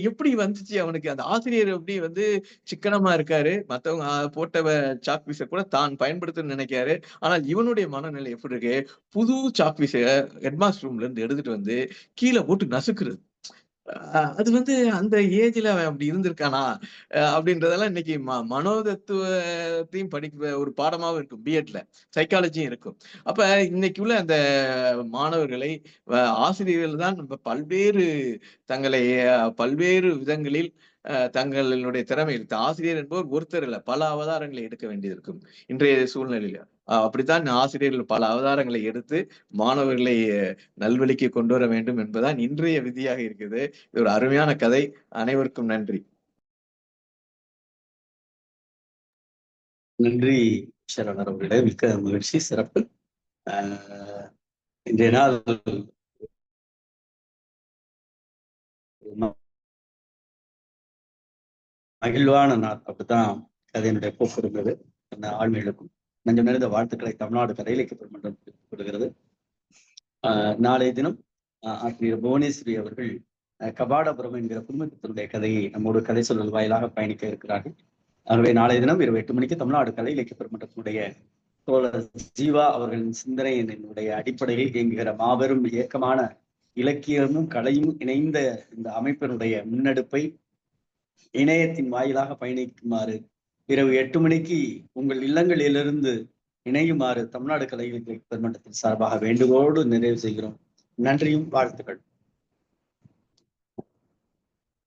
H: எப்படி வந்துச்சு அவனுக்கு? அந்த ஆசிரியர் எப்படி வந்து சிக்கனமா இருக்காரு, மத்தவங்க போட்ட சாக் பீஸை கூட தான் பயன்படுத்தணும்னு நினைக்காரு. ஆனால் இவனுடைய மனநிலை எப்படி இருக்கு? புது சாக் பீஸை ஹெட்மாஸ்டர் ரூம்ல இருந்து எடுத்துட்டு வந்து கீழே போட்டு நசுக்குறது. அது வந்து அந்த ஏஜ்ல அவன் அப்படி இருந்திருக்கானா அப்படின்றதெல்லாம் இன்னைக்கு மனோதத்துவத்தையும் படிக்க ஒரு பாடமாவும் இருக்கும். பிஎட்ல சைக்காலஜியும் இருக்கும். அப்ப இன்னைக்கு உள்ள அந்த மாணவர்களை ஆசிரியர்கள் தான் தங்களை பல்வேறு விதங்களில் தங்களுடைய திறமை ஆசிரியர் என்பவர் ஒருத்தர் இல்ல, பல அவதாரங்களை எடுக்க வேண்டியது இருக்கும் இன்றைய சூழ்நிலையில. அப்படித்தான் ஆசிரியர்கள் பல அவதாரங்களை எடுத்து மாணவர்களை நல்வழிக்கு கொண்டு வர வேண்டும் என்பதுதான் இன்றைய விதியாக இருக்குது. இது ஒரு அருமையான கதை. அனைவருக்கும் நன்றி.
E: நன்றி சரவணர் அவர்களே, மிக்க மகிழ்ச்சி, சிறப்பு. இன்றைய நாள் மகிழ்வான நாள், அப்படித்தான் கதையினுடைய போக்கு இருந்தது. ஆழ்மைகளுக்கும் நஞ்சம் நிறைந்த வாழ்த்துக்களை தமிழ்நாடு கதை இலக்கிய பெருமன்றம் கொடுக்கிறது. நாளைய தினம் ஆசிரியர் புவனேஸ்வரி அவர்கள் கபாடபுரம் என்கிற குடும்பத்தினுடைய கதையை நம்மோடு கதை சொல்லல் வாயிலாக பயணிக்க இருக்கிறார்கள். ஆகவே நாளைய தினம் இரவு 8 மணிக்கு தமிழ்நாடு கலை இலக்கிய பெருமன்றத்தினுடைய தோழர் ஜீவா அவர்களின் சிந்தனையினுடைய அடிப்படையில் இயங்குகிற மாபெரும் இயக்கமான இலக்கியமும் கலையும் இணைந்த இந்த அமைப்பினுடைய முன்னெடுப்பை இணையத்தின் வாயிலாக பயணிக்குமாறு இரவு 8 மணிக்கு உங்கள் இல்லங்களிலிருந்து இணையுமாறு தமிழ்நாடு கலை இலக்கிய பெருமன்றத்தின் சார்பாக வேண்டுகோளோடு நிறைவு செய்கிறோம். நன்றியும் வாழ்த்துக்கள்.